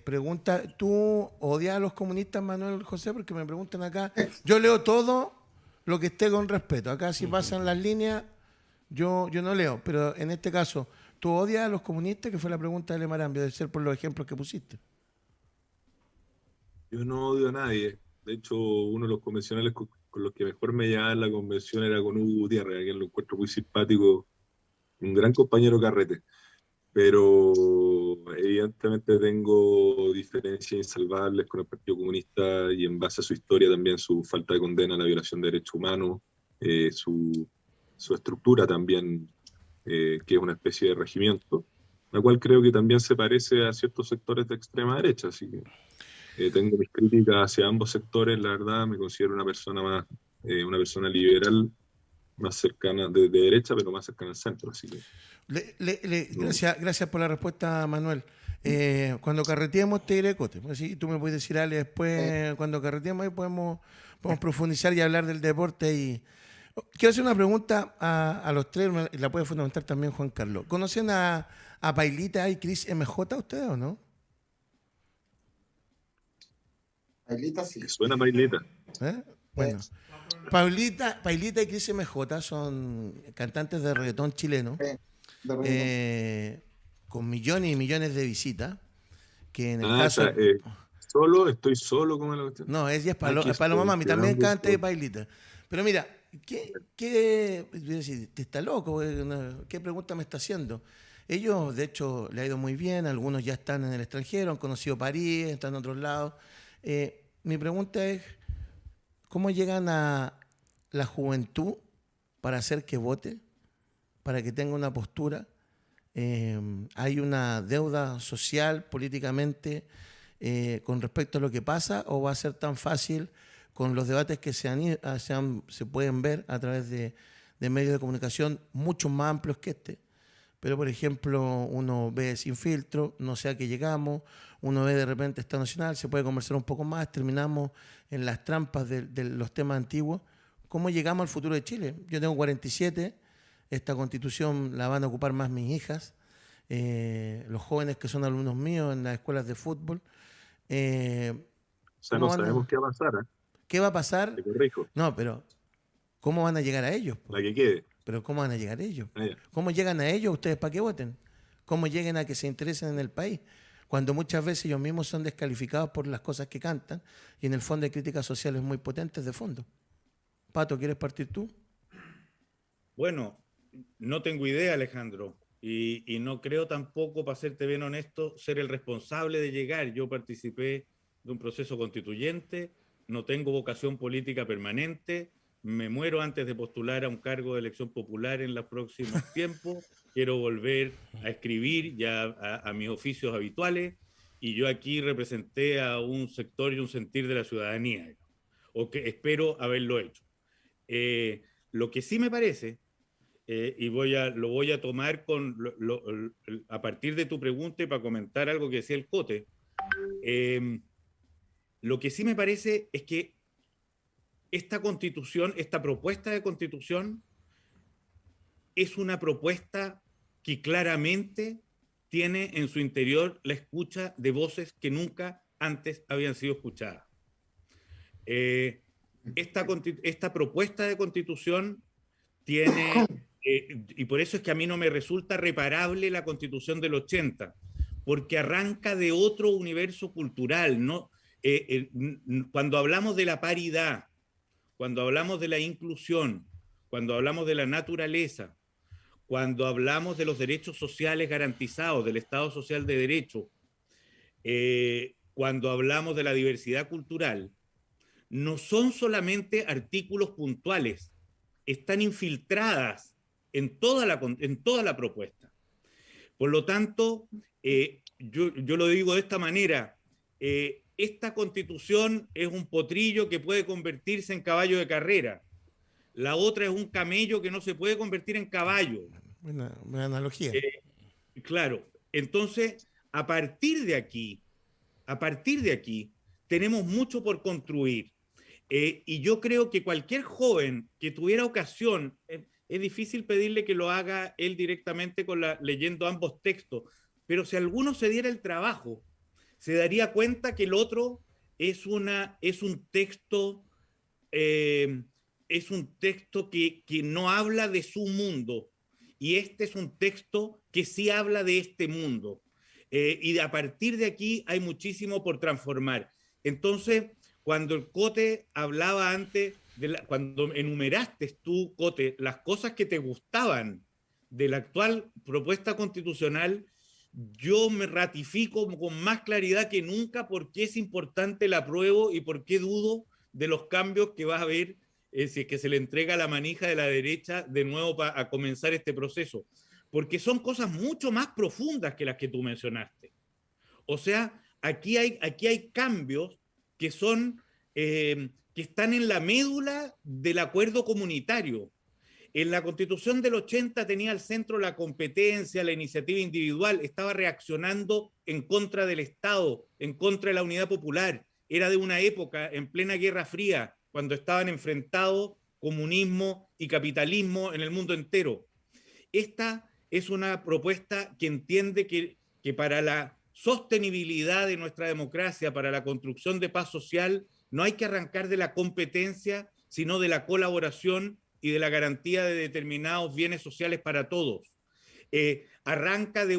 pregunta, ¿tú odias a los comunistas, Manuel José? Porque me preguntan acá. Yo leo todo lo que esté con respeto. Acá si pasan las líneas, yo no leo, pero en este caso, ¿tú odias a los comunistas? Que fue la pregunta de Ale Marambio, de ser por los ejemplos que pusiste. Yo no odio a nadie. De hecho, uno de los convencionales con los que mejor me llevaba en la convención era con Hugo Gutiérrez, a quien lo encuentro muy simpático, un gran compañero carrete. Pero evidentemente tengo diferencias insalvables con el Partido Comunista, y en base a su historia también, su falta de condena a la violación de derechos humanos, su estructura también, que es una especie de regimiento, la cual creo que también se parece a ciertos sectores de extrema derecha. Así que tengo mis críticas hacia ambos sectores. La verdad, me considero una persona liberal, más cercana de derecha, pero más cercana al centro. Así que Gracias por la respuesta, Manuel. Cuando carreteemos te diré, Cote. Así tú me puedes decir, Ale, después, cuando carreteemos ahí podemos profundizar y hablar del deporte. Quiero hacer una pregunta a los tres, la puede fundamentar también Juan Carlos. ¿Conocen a Pailita y Cris MJ ustedes o no? Pailita sí. Que suena Pailita. Bueno, Pailita y Cris MJ son cantantes de reggaetón chileno, con millones y millones de visitas, que en el caso... Estoy solo con la cuestión. No, ella es Paloma Mami, también canta de Pailita. Pero mira, ¿qué está loco? ¿Qué pregunta me está haciendo? Ellos, de hecho, le ha ido muy bien, algunos ya están en el extranjero, han conocido París, están en otros lados. Mi pregunta es, ¿cómo llegan a la juventud para hacer que vote, para que tenga una postura? ¿Hay una deuda social, políticamente, con respecto a lo que pasa, o va a ser tan fácil con los debates que se pueden ver a través de medios de comunicación mucho más amplios que este? Pero, por ejemplo, uno ve Sin Filtro, no sé a qué llegamos, uno ve de repente Estado Nacional, se puede conversar un poco más, terminamos en las trampas de los temas antiguos. ¿Cómo llegamos al futuro de Chile? Yo tengo 47, esta constitución la van a ocupar más mis hijas, los jóvenes que son alumnos míos en las escuelas de fútbol. O sea, no sabemos qué va a pasar. ¿Qué va a pasar? Te corrijo. No, pero ¿cómo van a llegar a ellos? La que quede. Pero ¿cómo van a llegar ellos? ¿Cómo llegan a ellos ustedes para que voten? ¿Cómo lleguen a que se interesen en el país? Cuando muchas veces ellos mismos son descalificados por las cosas que cantan y en el fondo hay críticas sociales muy potentes de fondo. Pato, ¿quieres partir tú? Bueno, no tengo idea, Alejandro, y no creo tampoco, para serte bien honesto, ser el responsable de llegar. Yo participé de un proceso constituyente, no tengo vocación política permanente, me muero antes de postular a un cargo de elección popular en los próximos tiempos, quiero volver a escribir ya a mis oficios habituales, y yo aquí representé a un sector y un sentir de la ciudadanía, o que espero haberlo hecho. Lo que sí me parece, y lo voy a tomar a partir de tu pregunta y para comentar algo que decía el Cote, lo que sí me parece es que esta constitución, esta propuesta de constitución, es una propuesta que claramente tiene en su interior la escucha de voces que nunca antes habían sido escuchadas. Esta propuesta de constitución tiene, y por eso es que a mí no me resulta reparable la constitución del 80, porque arranca de otro universo cultural, ¿no? Cuando hablamos de la paridad, cuando hablamos de la inclusión, cuando hablamos de la naturaleza, cuando hablamos de los derechos sociales garantizados, del Estado Social de Derecho, cuando hablamos de la diversidad cultural, no son solamente artículos puntuales, están infiltradas en toda la propuesta. Por lo tanto, yo lo digo de esta manera, esta constitución es un potrillo que puede convertirse en caballo de carrera. La otra es un camello que no se puede convertir en caballo. Buena analogía. Claro. Entonces, a partir de aquí, tenemos mucho por construir. Y yo creo que cualquier joven que tuviera ocasión, es difícil pedirle que lo haga él directamente leyendo ambos textos, pero si alguno se diera el trabajo, se daría cuenta que el otro es un texto que no habla de su mundo, y este es un texto que sí habla de este mundo. Y a partir de aquí hay muchísimo por transformar. Entonces, cuando el Cote hablaba antes, cuando enumeraste tú, Cote, las cosas que te gustaban de la actual propuesta constitucional, yo me ratifico con más claridad que nunca por qué es importante el apruebo y por qué dudo de los cambios que va a haber si es que se le entrega la manija de la derecha de nuevo a comenzar este proceso. Porque son cosas mucho más profundas que las que tú mencionaste. O sea, aquí hay cambios que están en la médula del acuerdo comunitario. En la Constitución del 80 tenía al centro la competencia, la iniciativa individual, estaba reaccionando en contra del Estado, en contra de la unidad popular. Era de una época en plena Guerra Fría, cuando estaban enfrentados comunismo y capitalismo en el mundo entero. Esta es una propuesta que entiende que para la sostenibilidad de nuestra democracia, para la construcción de paz social, no hay que arrancar de la competencia, sino de la colaboración y de la garantía de determinados bienes sociales para todos. Arranca de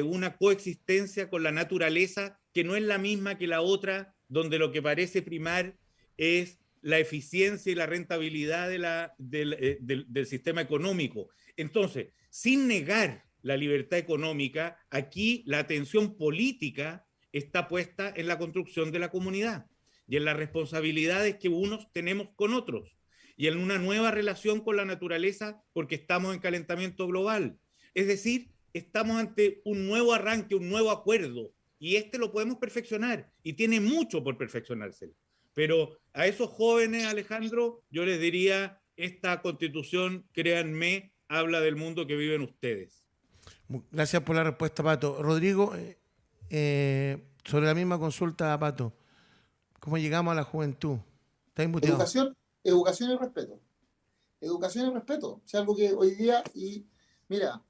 una coexistencia con la naturaleza que no es la misma que la otra, donde lo que parece primar es la eficiencia y la rentabilidad del sistema económico. Entonces, sin negar la libertad económica, aquí la atención política está puesta en la construcción de la comunidad y en las responsabilidades que unos tenemos con otros y en una nueva relación con la naturaleza porque estamos en calentamiento global. Es decir, estamos ante un nuevo arranque, un nuevo acuerdo, y lo podemos perfeccionar, y tiene mucho por perfeccionarse. Pero a esos jóvenes, Alejandro, yo les diría, esta Constitución, créanme, habla del mundo que viven ustedes. Gracias por la respuesta, Pato. Rodrigo, sobre la misma consulta, Pato, ¿cómo llegamos a la juventud? ¿Está inmutado? Educación y respeto. Educación y respeto. Es algo que hoy día, y mira,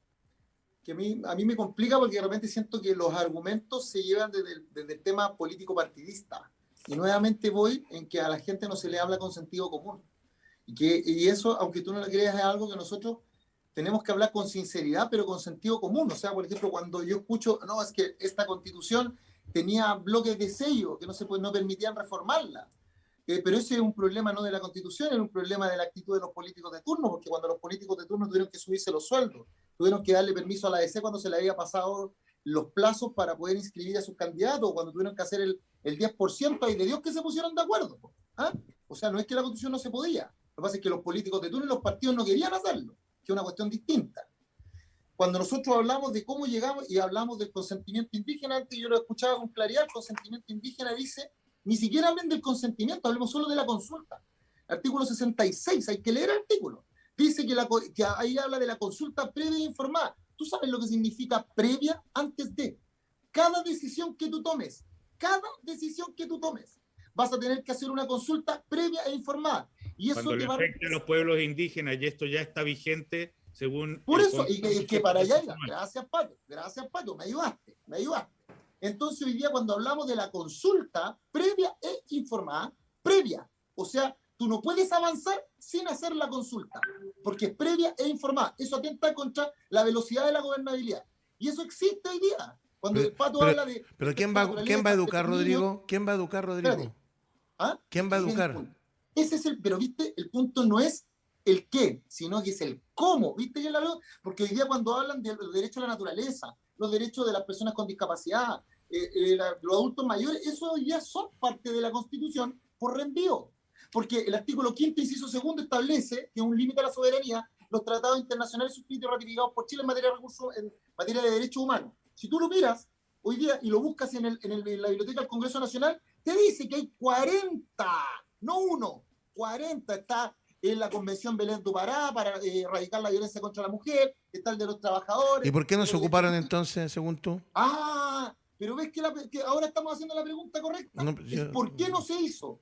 que a mí me complica porque de repente siento que los argumentos se llevan desde el tema político partidista. Y nuevamente voy en que a la gente no se le habla con sentido común. Y eso, aunque tú no lo creas, es algo que nosotros tenemos que hablar con sinceridad, pero con sentido común. O sea, por ejemplo, cuando yo escucho, no, es que esta Constitución tenía bloques de sello que no permitían reformarla. Pero ese es un problema no de la Constitución, es un problema de la actitud de los políticos de turno, porque cuando los políticos de turno tuvieron que subirse los sueldos, tuvieron que darle permiso a la ADC cuando se le había pasado los plazos para poder inscribir a sus candidatos, cuando tuvieron que hacer el 10%, y de Dios que se pusieron de acuerdo. ¿Ah? O sea, no es que la Constitución no se podía, lo que pasa es que los políticos de turno y los partidos no querían hacerlo, que es una cuestión distinta. Cuando nosotros hablamos de cómo llegamos y hablamos del consentimiento indígena, antes yo lo escuchaba con claridad, el consentimiento indígena dice, ni siquiera hablen del consentimiento, hablemos solo de la consulta. Artículo 66, hay que leer el artículo. Dice que ahí habla de la consulta previa e informada. ¿Tú sabes lo que significa previa antes de? Cada decisión que tú tomes, vas a tener que hacer una consulta previa e informada. Y eso cuando le afecte a los pueblos indígenas, y esto ya está vigente según... Por eso, y que para allá iba. Gracias, Pato, me ayudaste. Entonces, hoy día cuando hablamos de la consulta previa e informada, previa, o sea, tú no puedes avanzar sin hacer la consulta, porque es previa e informada. Eso atenta contra la velocidad de la gobernabilidad. Y eso existe hoy día. Cuando el Pato habla de... Pero ¿quién va a educar, Rodrigo? ¿Quién va a educar, Rodrigo? ¿Ah? ¿Quién va a educar? Ese es pero viste, el punto no es el qué, sino que es el cómo, ¿viste? Porque hoy día cuando hablan de los derechos de la naturaleza, los derechos de las personas con discapacidad, los adultos mayores, eso hoy día son parte de la Constitución por reenvío. Porque el artículo 5º, inciso 2, establece que un límite a la soberanía, los tratados internacionales suscritos y ratificados por Chile en materia de recursos, en materia de derechos humanos. Si tú lo miras hoy día y lo buscas en la biblioteca del Congreso Nacional, te dice que hay 40, no uno, 40. Está en la Convención Belén do Pará para erradicar la violencia contra la mujer, está el de los trabajadores. ¿Y por qué no se ocuparon entonces, según tú? Pero ves que ahora estamos haciendo la pregunta correcta. No, ¿Por qué no se hizo?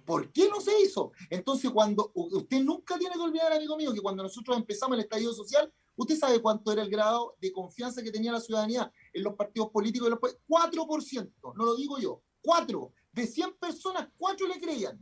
¿Por qué no se hizo? Entonces, cuando usted nunca tiene que olvidar, amigo mío, que cuando nosotros empezamos el estallido social, usted sabe cuánto era el grado de confianza que tenía la ciudadanía en los partidos políticos. 4%, no lo digo yo, 4. De 100 personas, 4 le creían.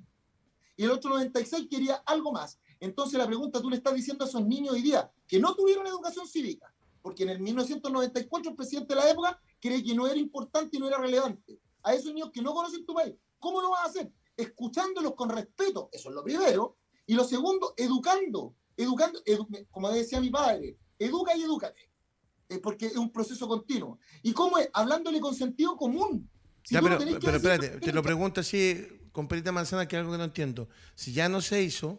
Y el otro 96 quería algo más. Entonces la pregunta, tú le estás diciendo a esos niños hoy día que no tuvieron educación cívica, porque en el 1994 el presidente de la época cree que no era importante y no era relevante. A esos niños que no conocen tu país, ¿cómo lo vas a hacer? Escuchándolos con respeto, eso es lo primero. Y lo segundo, educando, como decía mi padre, educa y edúcate, porque es un proceso continuo. ¿Y cómo es? Hablándole con sentido común. Si ya, pero espérate, te lo pregunto así con perita manzana, que es algo que no entiendo. Si ya no se hizo,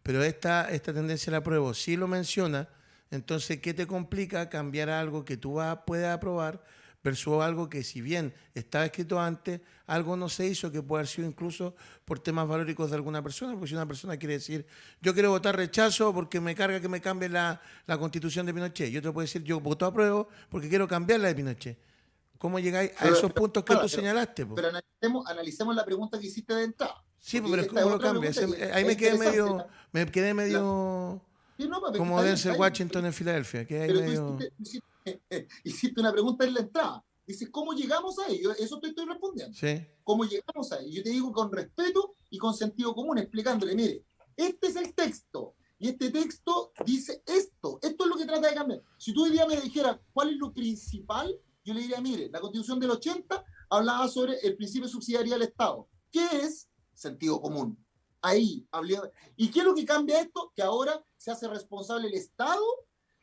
pero esta tendencia a la apruebo sí lo menciona, entonces, ¿qué te complica cambiar algo que tú puedes aprobar versus algo que, si bien estaba escrito antes, algo no se hizo, que puede haber sido incluso por temas valóricos de alguna persona? Porque si una persona quiere decir, yo quiero votar rechazo porque me carga que me cambie la Constitución de Pinochet, y otro puede decir, yo voto apruebo porque quiero cambiar la de Pinochet. ¿Cómo llegáis a esos puntos que tú señalaste? Pero analicemos la pregunta que hiciste de entrada. Sí, Porque pero esta es ¿cómo lo otra cambia? pregunta Ahí me es quedé interesante. me quedé medio Sí, no, pero es que como está bien, Denzel está bien. Washington en Filadelfia, que ahí Pero tú medio... hiciste una pregunta en la entrada. Dices, ¿cómo llegamos a ello? Eso te estoy respondiendo. Sí. ¿Cómo llegamos a ello? Yo te digo con respeto y con sentido común, explicándole, mire, este es el texto. Y este texto dice esto. Esto es lo que trata de cambiar. Si tú hoy día me dijeras cuál es lo principal, yo le diría, mire, la Constitución del 80 hablaba sobre el principio de subsidiariedad del Estado. ¿Qué es? Sentido común. Ahí hablé. ¿Y qué es lo que cambia esto? Que ahora se hace responsable el Estado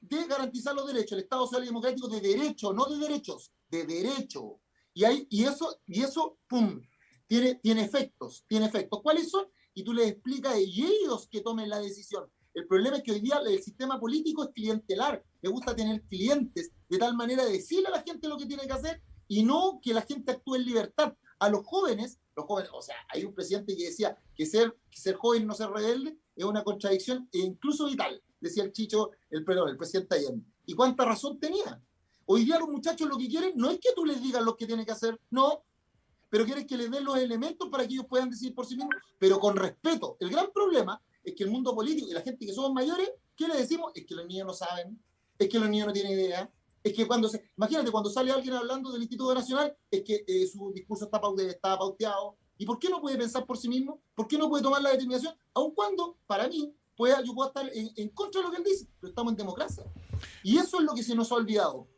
de garantizar los derechos. El Estado social y democrático de derecho, no de derechos, de derecho. Y eso ¡pum! Tiene efectos, tiene efectos. ¿Cuáles son? Y tú les explicas y ellos que tomen la decisión. El problema es que hoy día el sistema político es clientelar. Le gusta tener clientes de tal manera de decirle a la gente lo que tiene que hacer y no que la gente actúe en libertad. A los jóvenes, o sea, hay un presidente que decía que ser joven y no ser rebelde es una contradicción e incluso vital, decía el Chicho, el presidente Allende. ¿Y cuánta razón tenía? Hoy día los muchachos lo que quieren no es que tú les digas lo que tienen que hacer, no, pero quieren que les den los elementos para que ellos puedan decidir por sí mismos, pero con respeto. El gran problema es que el mundo político y la gente que somos mayores, ¿qué le decimos? Es que los niños no saben, es que los niños no tienen idea, es que imagínate, cuando sale alguien hablando del Instituto Nacional, es que su discurso está pauteado. ¿Y por qué no puede pensar por sí mismo? ¿Por qué no puede tomar la determinación? Aun cuando, para mí, yo puedo estar en contra de lo que él dice, pero estamos en democracia. Y eso es lo que se nos ha olvidado.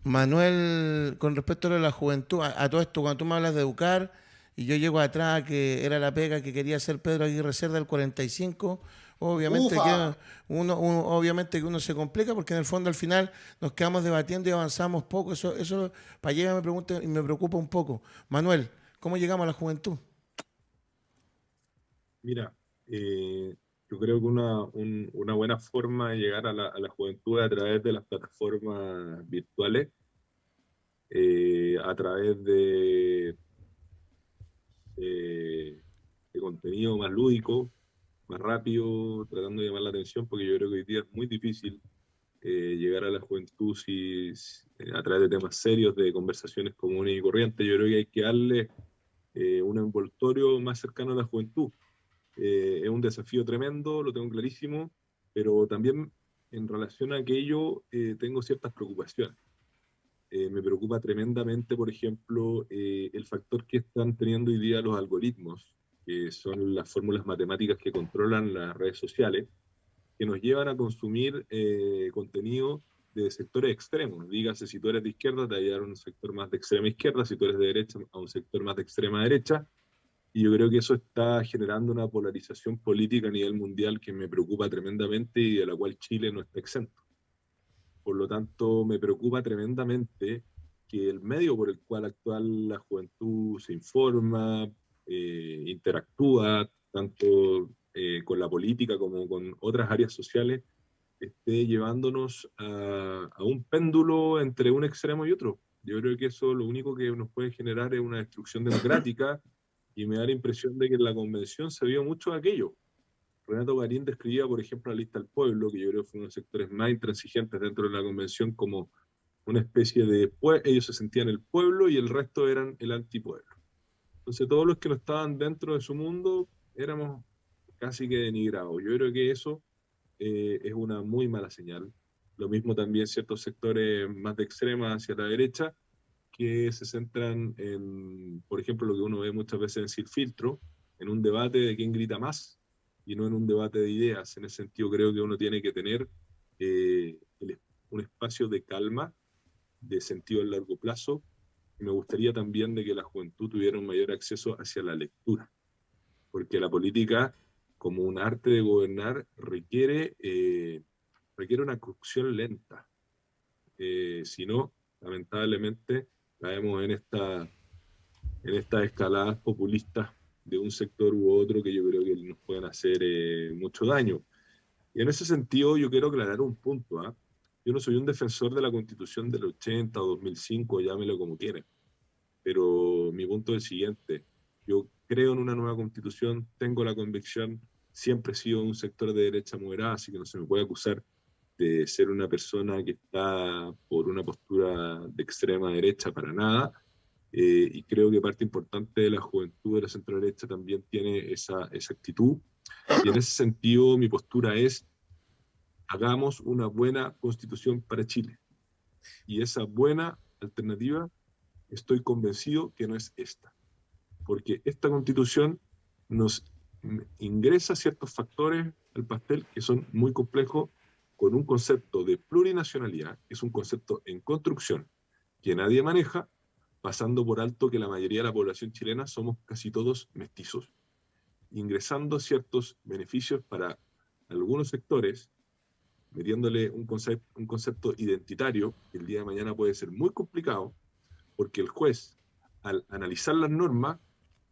Manuel, con respecto a lo de la juventud, a todo esto, cuando tú me hablas de educar y yo llego atrás, que era la pega que quería hacer Pedro Aguirre Cerda del 45, obviamente Ufa. obviamente que uno se complica porque en el fondo al final nos quedamos debatiendo y avanzamos poco. Eso para allá me pregunta y me preocupa un poco. Manuel, ¿cómo llegamos a la juventud? Mira, yo creo que una buena forma de llegar a la juventud es a través de las plataformas virtuales, a través de contenido más lúdico, más rápido, tratando de llamar la atención, porque yo creo que hoy día es muy difícil llegar a la juventud a través de temas serios, de conversaciones comunes y corrientes. Yo creo que hay que darle un envoltorio más cercano a la juventud. Es un desafío tremendo, lo tengo clarísimo, pero también en relación a aquello tengo ciertas preocupaciones. Me preocupa tremendamente, por ejemplo, el factor que están teniendo hoy día los algoritmos, que son las fórmulas matemáticas que controlan las redes sociales, que nos llevan a consumir contenido de sectores extremos. Dígase, si tú eres de izquierda, te va a llevar a un sector más de extrema izquierda, si tú eres de derecha, a un sector más de extrema derecha, y yo creo que eso está generando una polarización política a nivel mundial que me preocupa tremendamente y de la cual Chile no está exento. Por lo tanto, me preocupa tremendamente que el medio por el cual actual la juventud se informa, interactúa, tanto con la política como con otras áreas sociales, esté llevándonos a un péndulo entre un extremo y otro. Yo creo que eso lo único que nos puede generar es una destrucción democrática y me da la impresión de que en la convención se vio mucho de aquello. Renato Garín describía, por ejemplo, la lista del pueblo, que yo creo que fue uno de los sectores más intransigentes dentro de la convención, como una especie de, ellos se sentían el pueblo y el resto eran el antipueblo. Entonces todos los que no estaban dentro de su mundo éramos casi que denigrados. Yo creo que eso es una muy mala señal. Lo mismo también ciertos sectores más de extrema hacia la derecha, que se centran en, por ejemplo, lo que uno ve muchas veces en Sin Filtro, en un debate de quién grita más y no en un debate de ideas. En ese sentido creo que uno tiene que tener un espacio de calma, de sentido a largo plazo, y me gustaría también de que la juventud tuviera un mayor acceso hacia la lectura, porque la política, como un arte de gobernar, requiere una cocción lenta. Si no, lamentablemente, caemos en estas escaladas populistas de un sector u otro que yo creo que nos pueden hacer mucho daño. Y en ese sentido yo quiero aclarar un punto. Yo no soy un defensor de la Constitución del 80 o 2005, llámelo como quieran, pero mi punto es el siguiente. Yo creo en una nueva Constitución, tengo la convicción, siempre he sido un sector de derecha moderada, así que no se me puede acusar de ser una persona que está por una postura de extrema derecha para nada. y creo que parte importante de la juventud de la centro-derecha también tiene esa actitud. Y en ese sentido, mi postura es: hagamos una buena constitución para Chile. Y esa buena alternativa, estoy convencido que no es esta. Porque esta constitución nos ingresa ciertos factores al pastel que son muy complejos, con un concepto de plurinacionalidad, que es un concepto en construcción que nadie maneja, pasando por alto que la mayoría de la población chilena somos casi todos mestizos, ingresando ciertos beneficios para algunos sectores, metiéndole un concepto identitario, que el día de mañana puede ser muy complicado, porque el juez, al analizar las normas,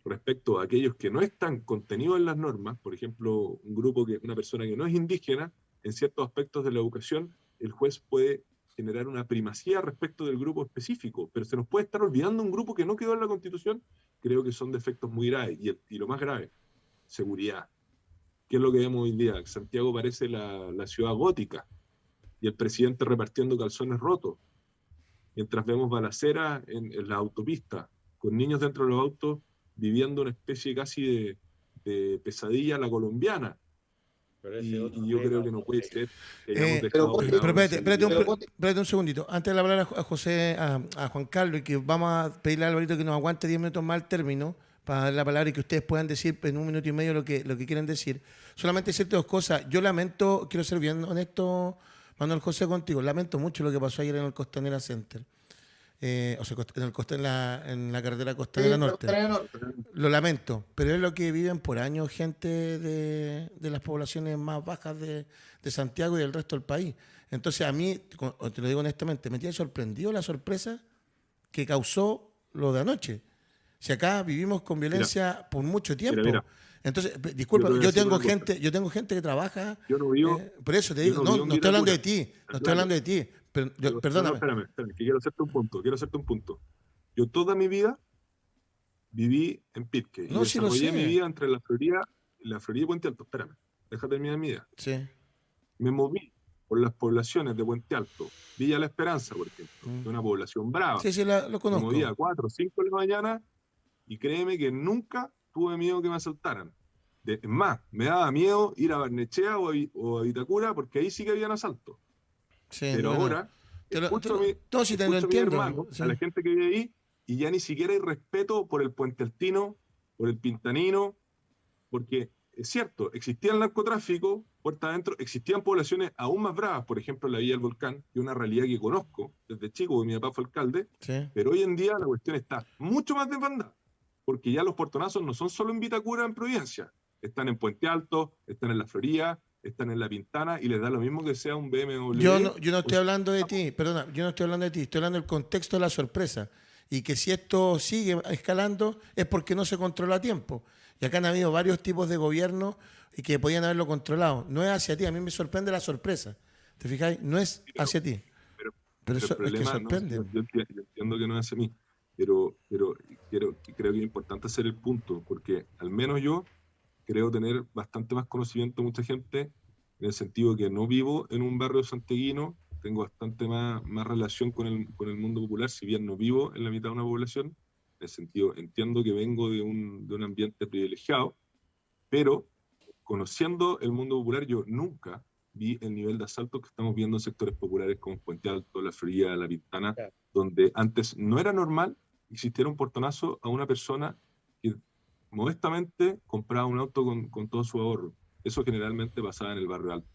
respecto a aquellos que no están contenidos en las normas, por ejemplo, una persona que no es indígena, en ciertos aspectos de la educación, el juez puede generar una primacía respecto del grupo específico, pero se nos puede estar olvidando un grupo que no quedó en la Constitución. Creo que son defectos muy graves, y lo más grave, seguridad. ¿Qué es lo que vemos hoy día? Santiago parece la ciudad gótica, y el presidente repartiendo calzones rotos, mientras vemos balaceras en la autopista, con niños dentro de los autos, viviendo una especie casi de pesadilla a la colombiana. Y yo creo que no puede ser que hayamos dejado de lado espérate un segundito. Antes de hablar a Juan Carlos, y que vamos a pedirle a Alvarito que nos aguante 10 minutos más al término, para dar la palabra y que ustedes puedan decir en 1 minuto y medio lo que quieren decir. Solamente decirte 2 cosas. Yo lamento, quiero ser bien honesto, Manuel José, contigo. Lamento mucho lo que pasó ayer en el Costanera Center. En la carretera Costanera Norte. Lo lamento, pero es lo que viven por años gente de las poblaciones más bajas de Santiago y del resto del país. Entonces, a mí, te lo digo honestamente, me tiene sorprendido la sorpresa que causó lo de anoche. Si acá vivimos con violencia por mucho tiempo. Mira. Entonces, disculpa, yo tengo gente que trabaja. Yo no vivo. Por eso te digo, no estoy hablando de ti, no estoy hablando de ti. Perdóname. No, espérame, que quiero hacerte un punto. Yo toda mi vida viví en Pitque. Y desarrollé mi vida entre la Florida y Puente Alto. Espérame, déjate terminar mi vida. Sí. Me moví por las poblaciones de Puente Alto, Villa La Esperanza, por ejemplo, de una población brava. Sí, lo conozco. Me movía a 4 o 5 de la mañana, y créeme que nunca tuve miedo que me asaltaran. Es más, me daba miedo ir a Barnechea o a Vitacura, porque ahí sí que habían asaltos. Sí, pero ahora, escucho a mi hermano, a la gente que vive ahí, y ya ni siquiera hay respeto por el Puente Altino, por el Pintanino, porque es cierto, existía el narcotráfico, puerta adentro, existían poblaciones aún más bravas, por ejemplo la Villa del Volcán, que es una realidad que conozco desde chico, porque mi papá fue alcalde, pero hoy en día la cuestión está mucho más desbandada, porque ya los portonazos no son solo en Vitacura, en Providencia, están en Puente Alto, están en La Florida, están en La Pintana, y les da lo mismo que sea un BMW. Yo no estoy hablando de ti, perdona, yo no estoy hablando de ti, estoy hablando del contexto de la sorpresa. Y que si esto sigue escalando es porque no se controla a tiempo. Y acá han habido varios tipos de gobierno y que podían haberlo controlado. No es hacia ti, a mí me sorprende la sorpresa. ¿Te fijáis? No es hacia ti. Pero eso es que sorprende. Yo entiendo que no es hacia mí, pero creo que es importante hacer el punto, porque al menos yo creo tener bastante más conocimiento de mucha gente, en el sentido que no vivo en un barrio santiaguino, tengo bastante más relación con el mundo popular, si bien no vivo en la mitad de una población, en el sentido, entiendo que vengo de un ambiente privilegiado, pero conociendo el mundo popular, yo nunca vi el nivel de asalto que estamos viendo en sectores populares como Puente Alto, La Florida, La Pintana, donde antes no era normal existiera un portonazo a una persona que modestamente compraba un auto con todo su ahorro. Eso generalmente pasaba en el barrio alto.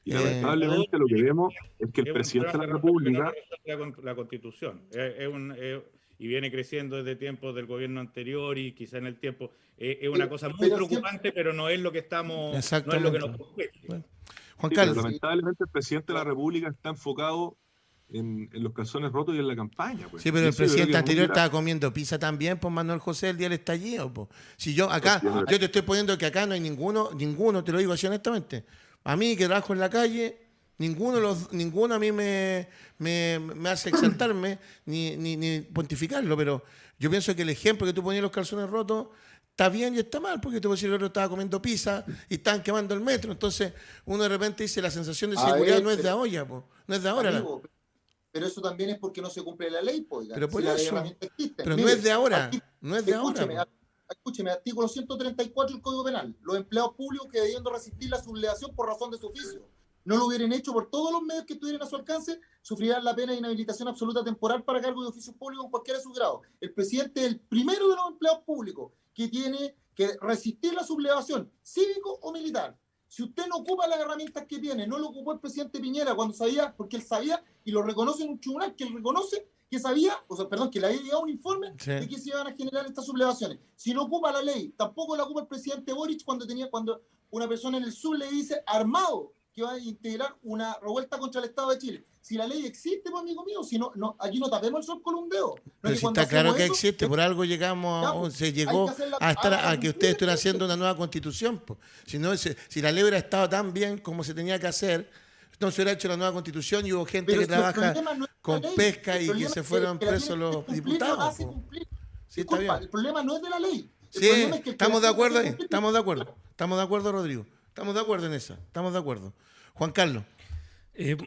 Y lamentablemente lo que vemos es que el presidente de la República... La Constitución. Y viene creciendo desde tiempos del gobierno anterior y quizá en el tiempo. Es una cosa muy preocupante, pero no es lo que estamos... No es lo que nos compete. Bueno. Juan Carlos. Lamentablemente el presidente de la República está enfocado en los calzones rotos y en la campaña. Pues. Sí, pero el presidente anterior estaba comiendo pizza también, pues Manuel José, el día del estallido. Pues. Si yo acá, yo te estoy poniendo que acá no hay ninguno, te lo digo así honestamente. A mí que trabajo en la calle, ninguno a mí me hace exaltarme ni pontificarlo, pero yo pienso que el ejemplo que tú ponías los calzones rotos está bien y está mal, porque te puedo decir que el otro estaba comiendo pizza y estaban quemando el metro. Entonces, uno de repente dice, la sensación de seguridad no es de olla, po. No es de ahora. Amigo, Pero eso también es porque no se cumple la ley, pues, Pero por si las eso. herramientas existen. Pero no Mire, es de ahora, arti- no es de ahora. escúcheme, escúcheme, artículo 134 del Código Penal. Los empleados públicos que debiendo resistir la sublevación por razón de su oficio no lo hubieran hecho por todos los medios que estuvieran a su alcance, sufrirán la pena de inhabilitación absoluta temporal para cargo de oficios públicos en cualquiera de sus grados. El presidente es el primero de los empleados públicos que tiene que resistir la sublevación, cívico o militar. Si usted no ocupa las herramientas que tiene, no lo ocupó el presidente Piñera cuando sabía, porque él sabía, y lo reconoce en un tribunal, que él reconoce que sabía, o sea, perdón, que le había llegado un informe de que se iban a generar estas sublevaciones. Si no ocupa la ley, tampoco la ocupa el presidente Boric cuando una persona en el sur le dice armado que va a integrar una revuelta contra el Estado de Chile. Si la ley existe, pues, amigo mío, si no, aquí no tapemos el sol con un dedo. Pero si está claro que existe, por algo llegamos, se llegó a que ustedes estén haciendo una nueva constitución. Pues. Si la ley hubiera estado tan bien como se tenía que hacer, no se hubiera hecho la nueva constitución y hubo gente que trabaja con pesca y que se fueron presos los diputados. Sí, está bien. El problema no es de la ley. Sí, estamos de acuerdo ahí, estamos de acuerdo, Rodrigo. Estamos de acuerdo en esa, estamos de acuerdo. Juan Carlos.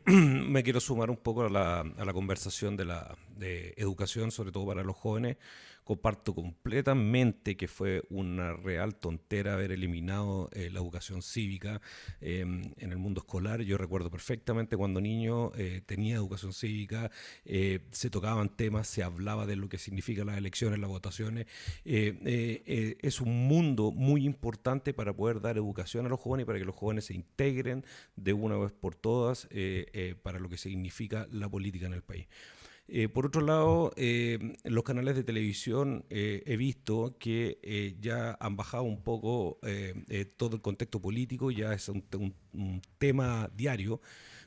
Me quiero sumar un poco a la conversación de educación, sobre todo para los jóvenes. Comparto completamente que fue una real tontera haber eliminado la educación cívica en el mundo escolar. Yo recuerdo perfectamente cuando niño tenía educación cívica, se tocaban temas, se hablaba de lo que significan las elecciones, las votaciones. Es un mundo muy importante para poder dar educación a los jóvenes y para que los jóvenes se integren de una vez por todas para lo que significa la política en el país. Por otro lado, en los canales de televisión he visto que ya han bajado un poco todo el contexto político, ya es un tema diario.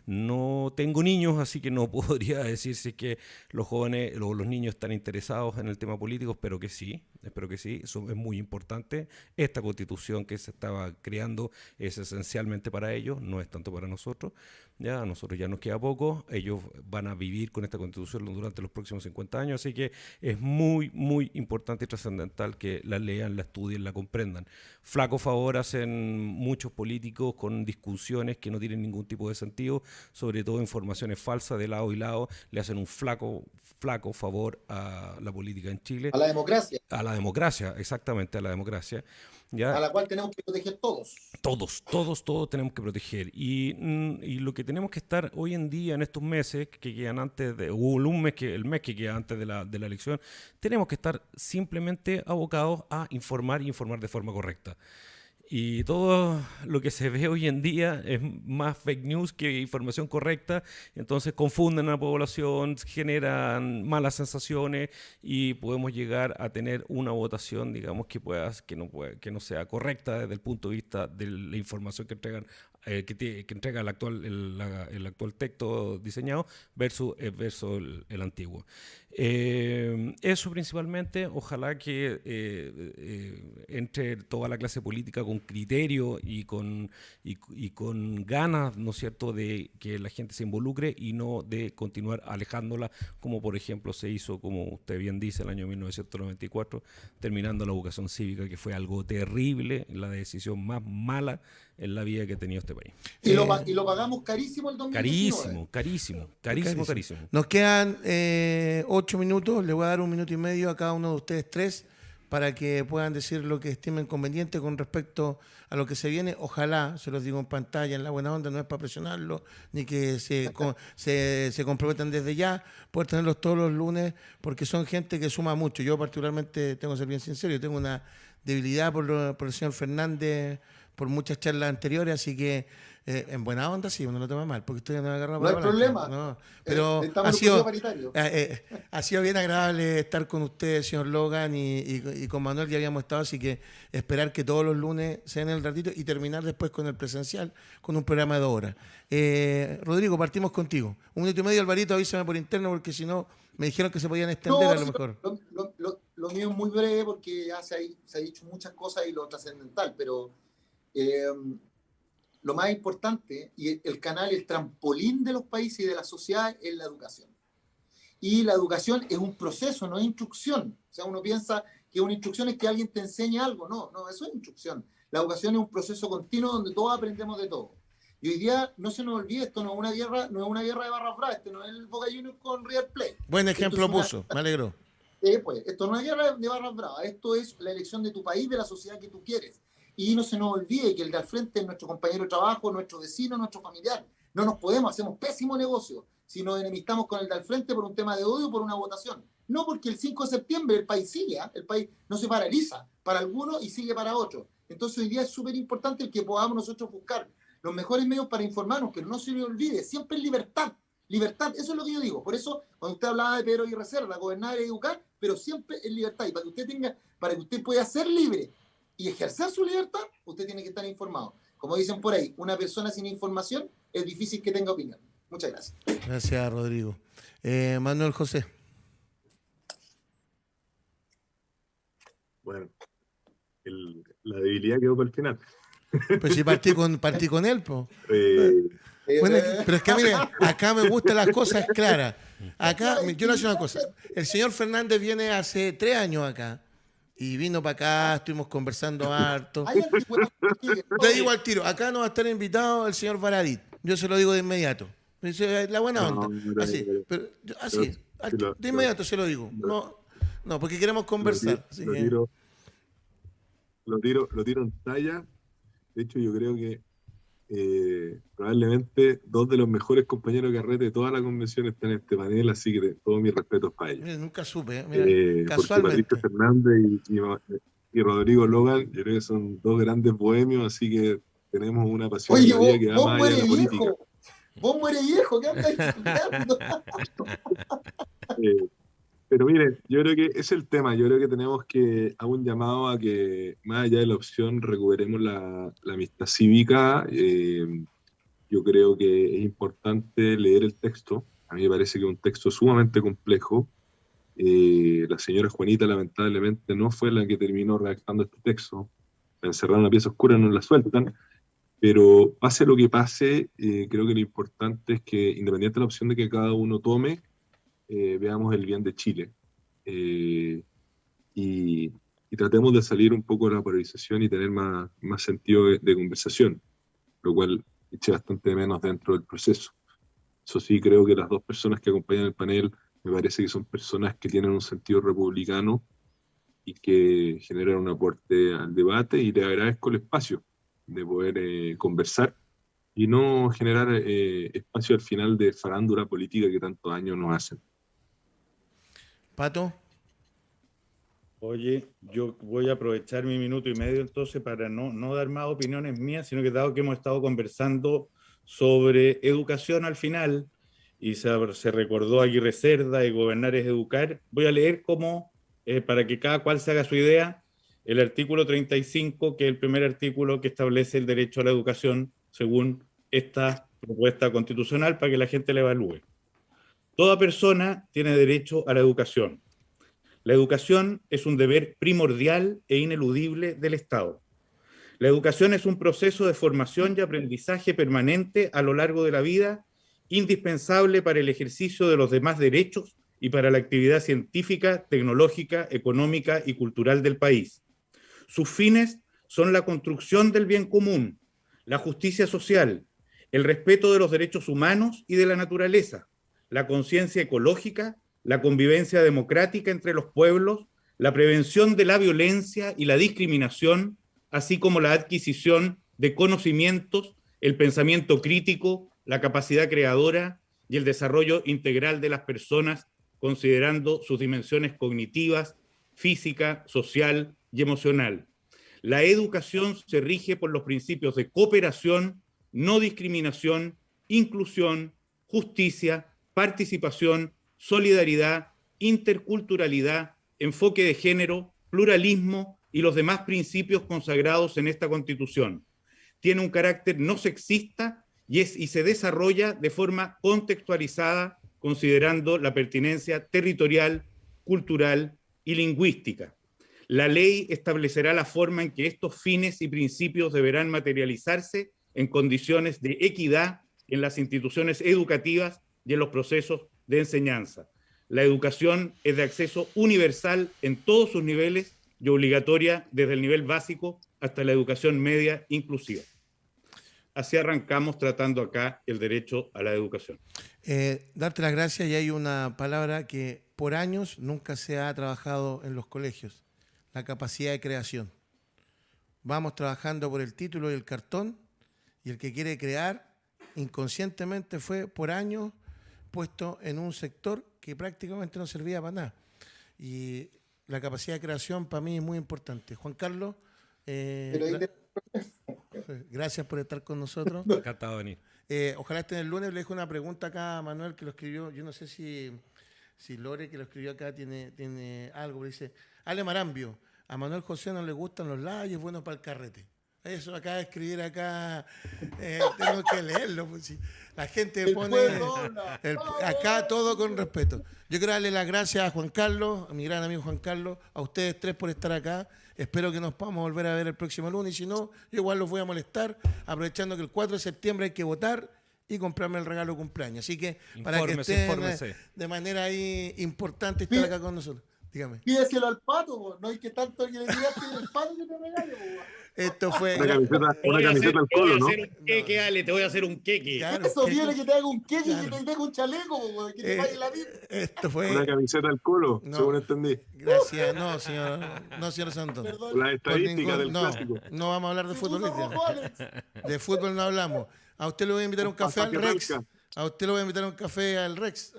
No tengo niños, así que no podría decir si es que los jóvenes o los niños están interesados en el tema político, espero que sí, eso es muy importante. Esta constitución que se estaba creando es esencialmente para ellos, no es tanto para nosotros. Ya, a nosotros ya nos queda poco, ellos van a vivir con esta constitución durante los próximos 50 años, así que es muy, muy importante y trascendental que la lean, la estudien, la comprendan. Flaco favor hacen muchos políticos con discusiones que no tienen ningún tipo de sentido, sobre todo informaciones falsas de lado y lado, le hacen un flaco favor a la política en Chile. A la democracia. A la democracia, exactamente, a la democracia. ¿Ya? A la cual tenemos que proteger todos. Todos tenemos que proteger. Y lo que tenemos que estar hoy en día, en estos meses que quedan antes de, o el mes que queda antes de la elección, tenemos que estar simplemente abocados a informar y informar de forma correcta. Y todo lo que se ve hoy en día es más fake news que información correcta, entonces confunden a la población, generan malas sensaciones y podemos llegar a tener una votación, digamos, que no sea correcta desde el punto de vista de la información que entregan, que entrega el actual texto diseñado versus el antiguo. Eso principalmente, ojalá que entre toda la clase política con criterio y con ganas, ¿no es cierto?, de que la gente se involucre y no de continuar alejándola, como por ejemplo se hizo, como usted bien dice, el año 1994, terminando la educación cívica, que fue algo terrible, la decisión más mala en la vida que ha tenido este país. Y lo pagamos carísimo el 2019. Carísimo. Nos quedan 8 minutos, le voy a dar 1 minuto y medio a cada uno de ustedes 3 para que puedan decir lo que estimen conveniente con respecto a lo que se viene. Ojalá, se los digo en pantalla, en la buena onda, no es para presionarlo, ni que se comprometan desde ya, poder tenerlos todos los lunes, porque son gente que suma mucho. Yo particularmente, tengo que ser bien sincero, yo tengo una debilidad por el señor Fernández, por muchas charlas anteriores, así que en buena onda sí, uno no toma mal, porque estoy no agarrado. No hay problema. No, pero ha sido bien agradable estar con usted, señor Logan, y con Manuel ya habíamos estado, así que esperar que todos los lunes sean el ratito y terminar después con el presencial, con un programa de 2 horas. Rodrigo, partimos contigo. 1 minuto y medio, Alvarito, avísame por interno, porque si no, me dijeron que se podían extender a lo mejor. Lo mío es muy breve, porque ya se ha dicho muchas cosas y lo trascendental, pero lo más importante y el canal, el trampolín de los países y de la sociedad es la educación. Y la educación es un proceso, no es instrucción. O sea, uno piensa que una instrucción es que alguien te enseñe algo. No, eso es instrucción. La educación es un proceso continuo donde todos aprendemos de todo. Y hoy día, no se nos olvide, esto no es una guerra, no es una guerra de barras bravas, esto no es el Boca Juniors con River Plate. Buen ejemplo Esto es una- puso, me alegró. Pues, esto no es una guerra de barras bravas, esto es la elección de tu país, de la sociedad que tú quieres. Y no se nos olvide que el de al frente es nuestro compañero de trabajo, nuestro vecino, nuestro familiar. No nos podemos, hacemos pésimo negocio si nos enemistamos con el de al frente por un tema de odio, por una votación. No, porque el 5 de septiembre el país sigue, ¿eh? El país no se paraliza para algunos y sigue para otros. Entonces hoy día es súper importante el que podamos nosotros buscar los mejores medios para informarnos, pero no se le olvide, siempre libertad. Libertad, eso es lo que yo digo. Por eso, cuando usted hablaba de Pedro Aguirre Cerda, gobernar y educar, pero siempre en libertad. Y para que usted pueda ser libre y ejercer su libertad, usted tiene que estar informado. Como dicen por ahí, una persona sin información es difícil que tenga opinión. Muchas gracias. Gracias, Rodrigo. Manuel José. Bueno, la debilidad quedó para el final. Pues si partí con él, pues. Eh, Bueno, pero es que mire, acá me gustan las cosas claras. Acá, yo le voy a decir una cosa. El señor Fernández viene hace 3 años acá. Y vino para acá, estuvimos conversando harto. Hay antigüedad. Te digo al tiro, acá no va a estar invitado el señor Baradit. Yo se lo digo de inmediato. Dice, la buena onda. Así, pero, así, de inmediato se lo digo. No, porque queremos conversar. Así que- lo tiro en talla. De hecho, yo creo que probablemente 2 de los mejores compañeros de carrete de toda la convención están en este panel, así que todos mis respetos para ellos. Mira, nunca supe, mira, Porque casualmente. Patricio Fernández y Rodrigo Logan, yo creo que son 2 grandes bohemios, así que tenemos una pasión Oye, en la vida que va vos más allá de mueres la política. viejo. Vos mueres viejo, ¿qué andas estudiando? Pero mire, yo creo que es el tema. Yo creo que tenemos que hacer un llamado a que, más allá de la opción, recuperemos la amistad cívica. Yo creo que es importante leer el texto. A mí me parece que es un texto sumamente complejo. La señora Juanita, lamentablemente, no fue la que terminó redactando este texto. La encerraron en una pieza oscura, no la sueltan. Pero pase lo que pase, creo que lo importante es que, independiente de la opción de que cada uno tome, veamos el bien de Chile y tratemos de salir un poco de la polarización y tener más sentido de conversación, lo cual eché bastante menos dentro del proceso. Eso sí, creo que las 2 personas que acompañan el panel me parece que son personas que tienen un sentido republicano y que generan un aporte al debate, y les agradezco el espacio de poder conversar y no generar espacio al final de farándula política que tantos años nos hacen. Pato. Oye, yo voy a aprovechar mi minuto y medio entonces para no dar más opiniones mías, sino que dado que hemos estado conversando sobre educación al final, y se recordó a Aguirre Cerda y gobernar es educar, voy a leer como, para que cada cual se haga su idea, el artículo 35, que es el primer artículo que establece el derecho a la educación según esta propuesta constitucional, para que la gente la evalúe. Toda persona tiene derecho a la educación. La educación es un deber primordial e ineludible del Estado. La educación es un proceso de formación y aprendizaje permanente a lo largo de la vida, indispensable para el ejercicio de los demás derechos y para la actividad científica, tecnológica, económica y cultural del país. Sus fines son la construcción del bien común, la justicia social, el respeto de los derechos humanos y de la naturaleza, la conciencia ecológica, la convivencia democrática entre los pueblos, la prevención de la violencia y la discriminación, así como la adquisición de conocimientos, el pensamiento crítico, la capacidad creadora y el desarrollo integral de las personas, considerando sus dimensiones cognitivas, física, social y emocional. La educación se rige por los principios de cooperación, no discriminación, inclusión, justicia, participación, solidaridad, interculturalidad, enfoque de género, pluralismo y los demás principios consagrados en esta Constitución. Tiene un carácter no sexista y se desarrolla de forma contextualizada, considerando la pertinencia territorial, cultural y lingüística. La ley establecerá la forma en que estos fines y principios deberán materializarse en condiciones de equidad en las instituciones educativas y en los procesos de enseñanza. La educación es de acceso universal en todos sus niveles y obligatoria desde el nivel básico hasta la educación media inclusiva. así arrancamos tratando acá el derecho a la educación. Darte las gracias, y hay una palabra que por años nunca se ha trabajado en los colegios: la capacidad de creación. Vamos trabajando por el título y el cartón, y el que quiere crear inconscientemente fue por años puesto en un sector que prácticamente no servía para nada. Y la capacidad de creación para mí es muy importante. Juan Carlos, gracias por estar con nosotros. Encantado de venir. Ojalá estén el lunes. Le dejo una pregunta acá a Manuel, que lo escribió. Yo no sé si Lore, que lo escribió acá, tiene algo. Pero dice: Ale Marambio, a Manuel José no le gustan los lados y es bueno para el carrete. Eso acaba de escribir acá, tengo que leerlo. Pues, sí. La gente pone acá todo con respeto. Yo quiero darle las gracias a Juan Carlos, a mi gran amigo Juan Carlos, a ustedes tres por estar acá. Espero que nos podamos volver a ver el próximo lunes, y si no, yo igual los voy a molestar, aprovechando que el 4 de septiembre hay que votar y comprarme el regalo de cumpleaños. Así que para que estén de manera ahí importante estar acá con nosotros. Dígame. Pídeselo al Pato, po. No hay que tanto que le digas que el Pato que te regale, po. Esto fue. Una camiseta al Colo, ¿no? Te voy a hacer un queque, Ale, te voy a hacer un queque. Claro, eso, pídele que te haga un queque, claro, que te deje un chaleco, po, que te pague la vida. Esto fue. Una camiseta al Colo, no, según entendí. Gracias, no, señor Santos. La estadística del clásico. No vamos a hablar de fútbol. De fútbol no hablamos. A usted le voy a invitar un café al Rex. A usted le voy a invitar un café al Rex,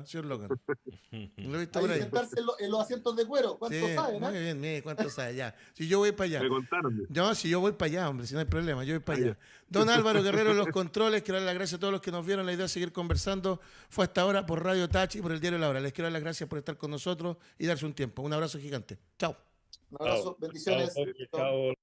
señor Logan. Lo he visto por ahí. Sentarse en los asientos de cuero. ¿Cuánto sabe, no? Muy bien, mire, cuánto sabe, ya. Si yo voy para allá. Me contaron. No, si yo voy para allá, hombre, si no hay problema, yo voy para allá. Don Álvaro Guerrero en los controles, quiero dar las gracias a todos los que nos vieron. La idea de seguir conversando fue hasta ahora por Radio Touch y por el diario La Hora. Les quiero dar las gracias por estar con nosotros y darse un tiempo. Un abrazo gigante. Chao. Un abrazo, bendiciones. Chao.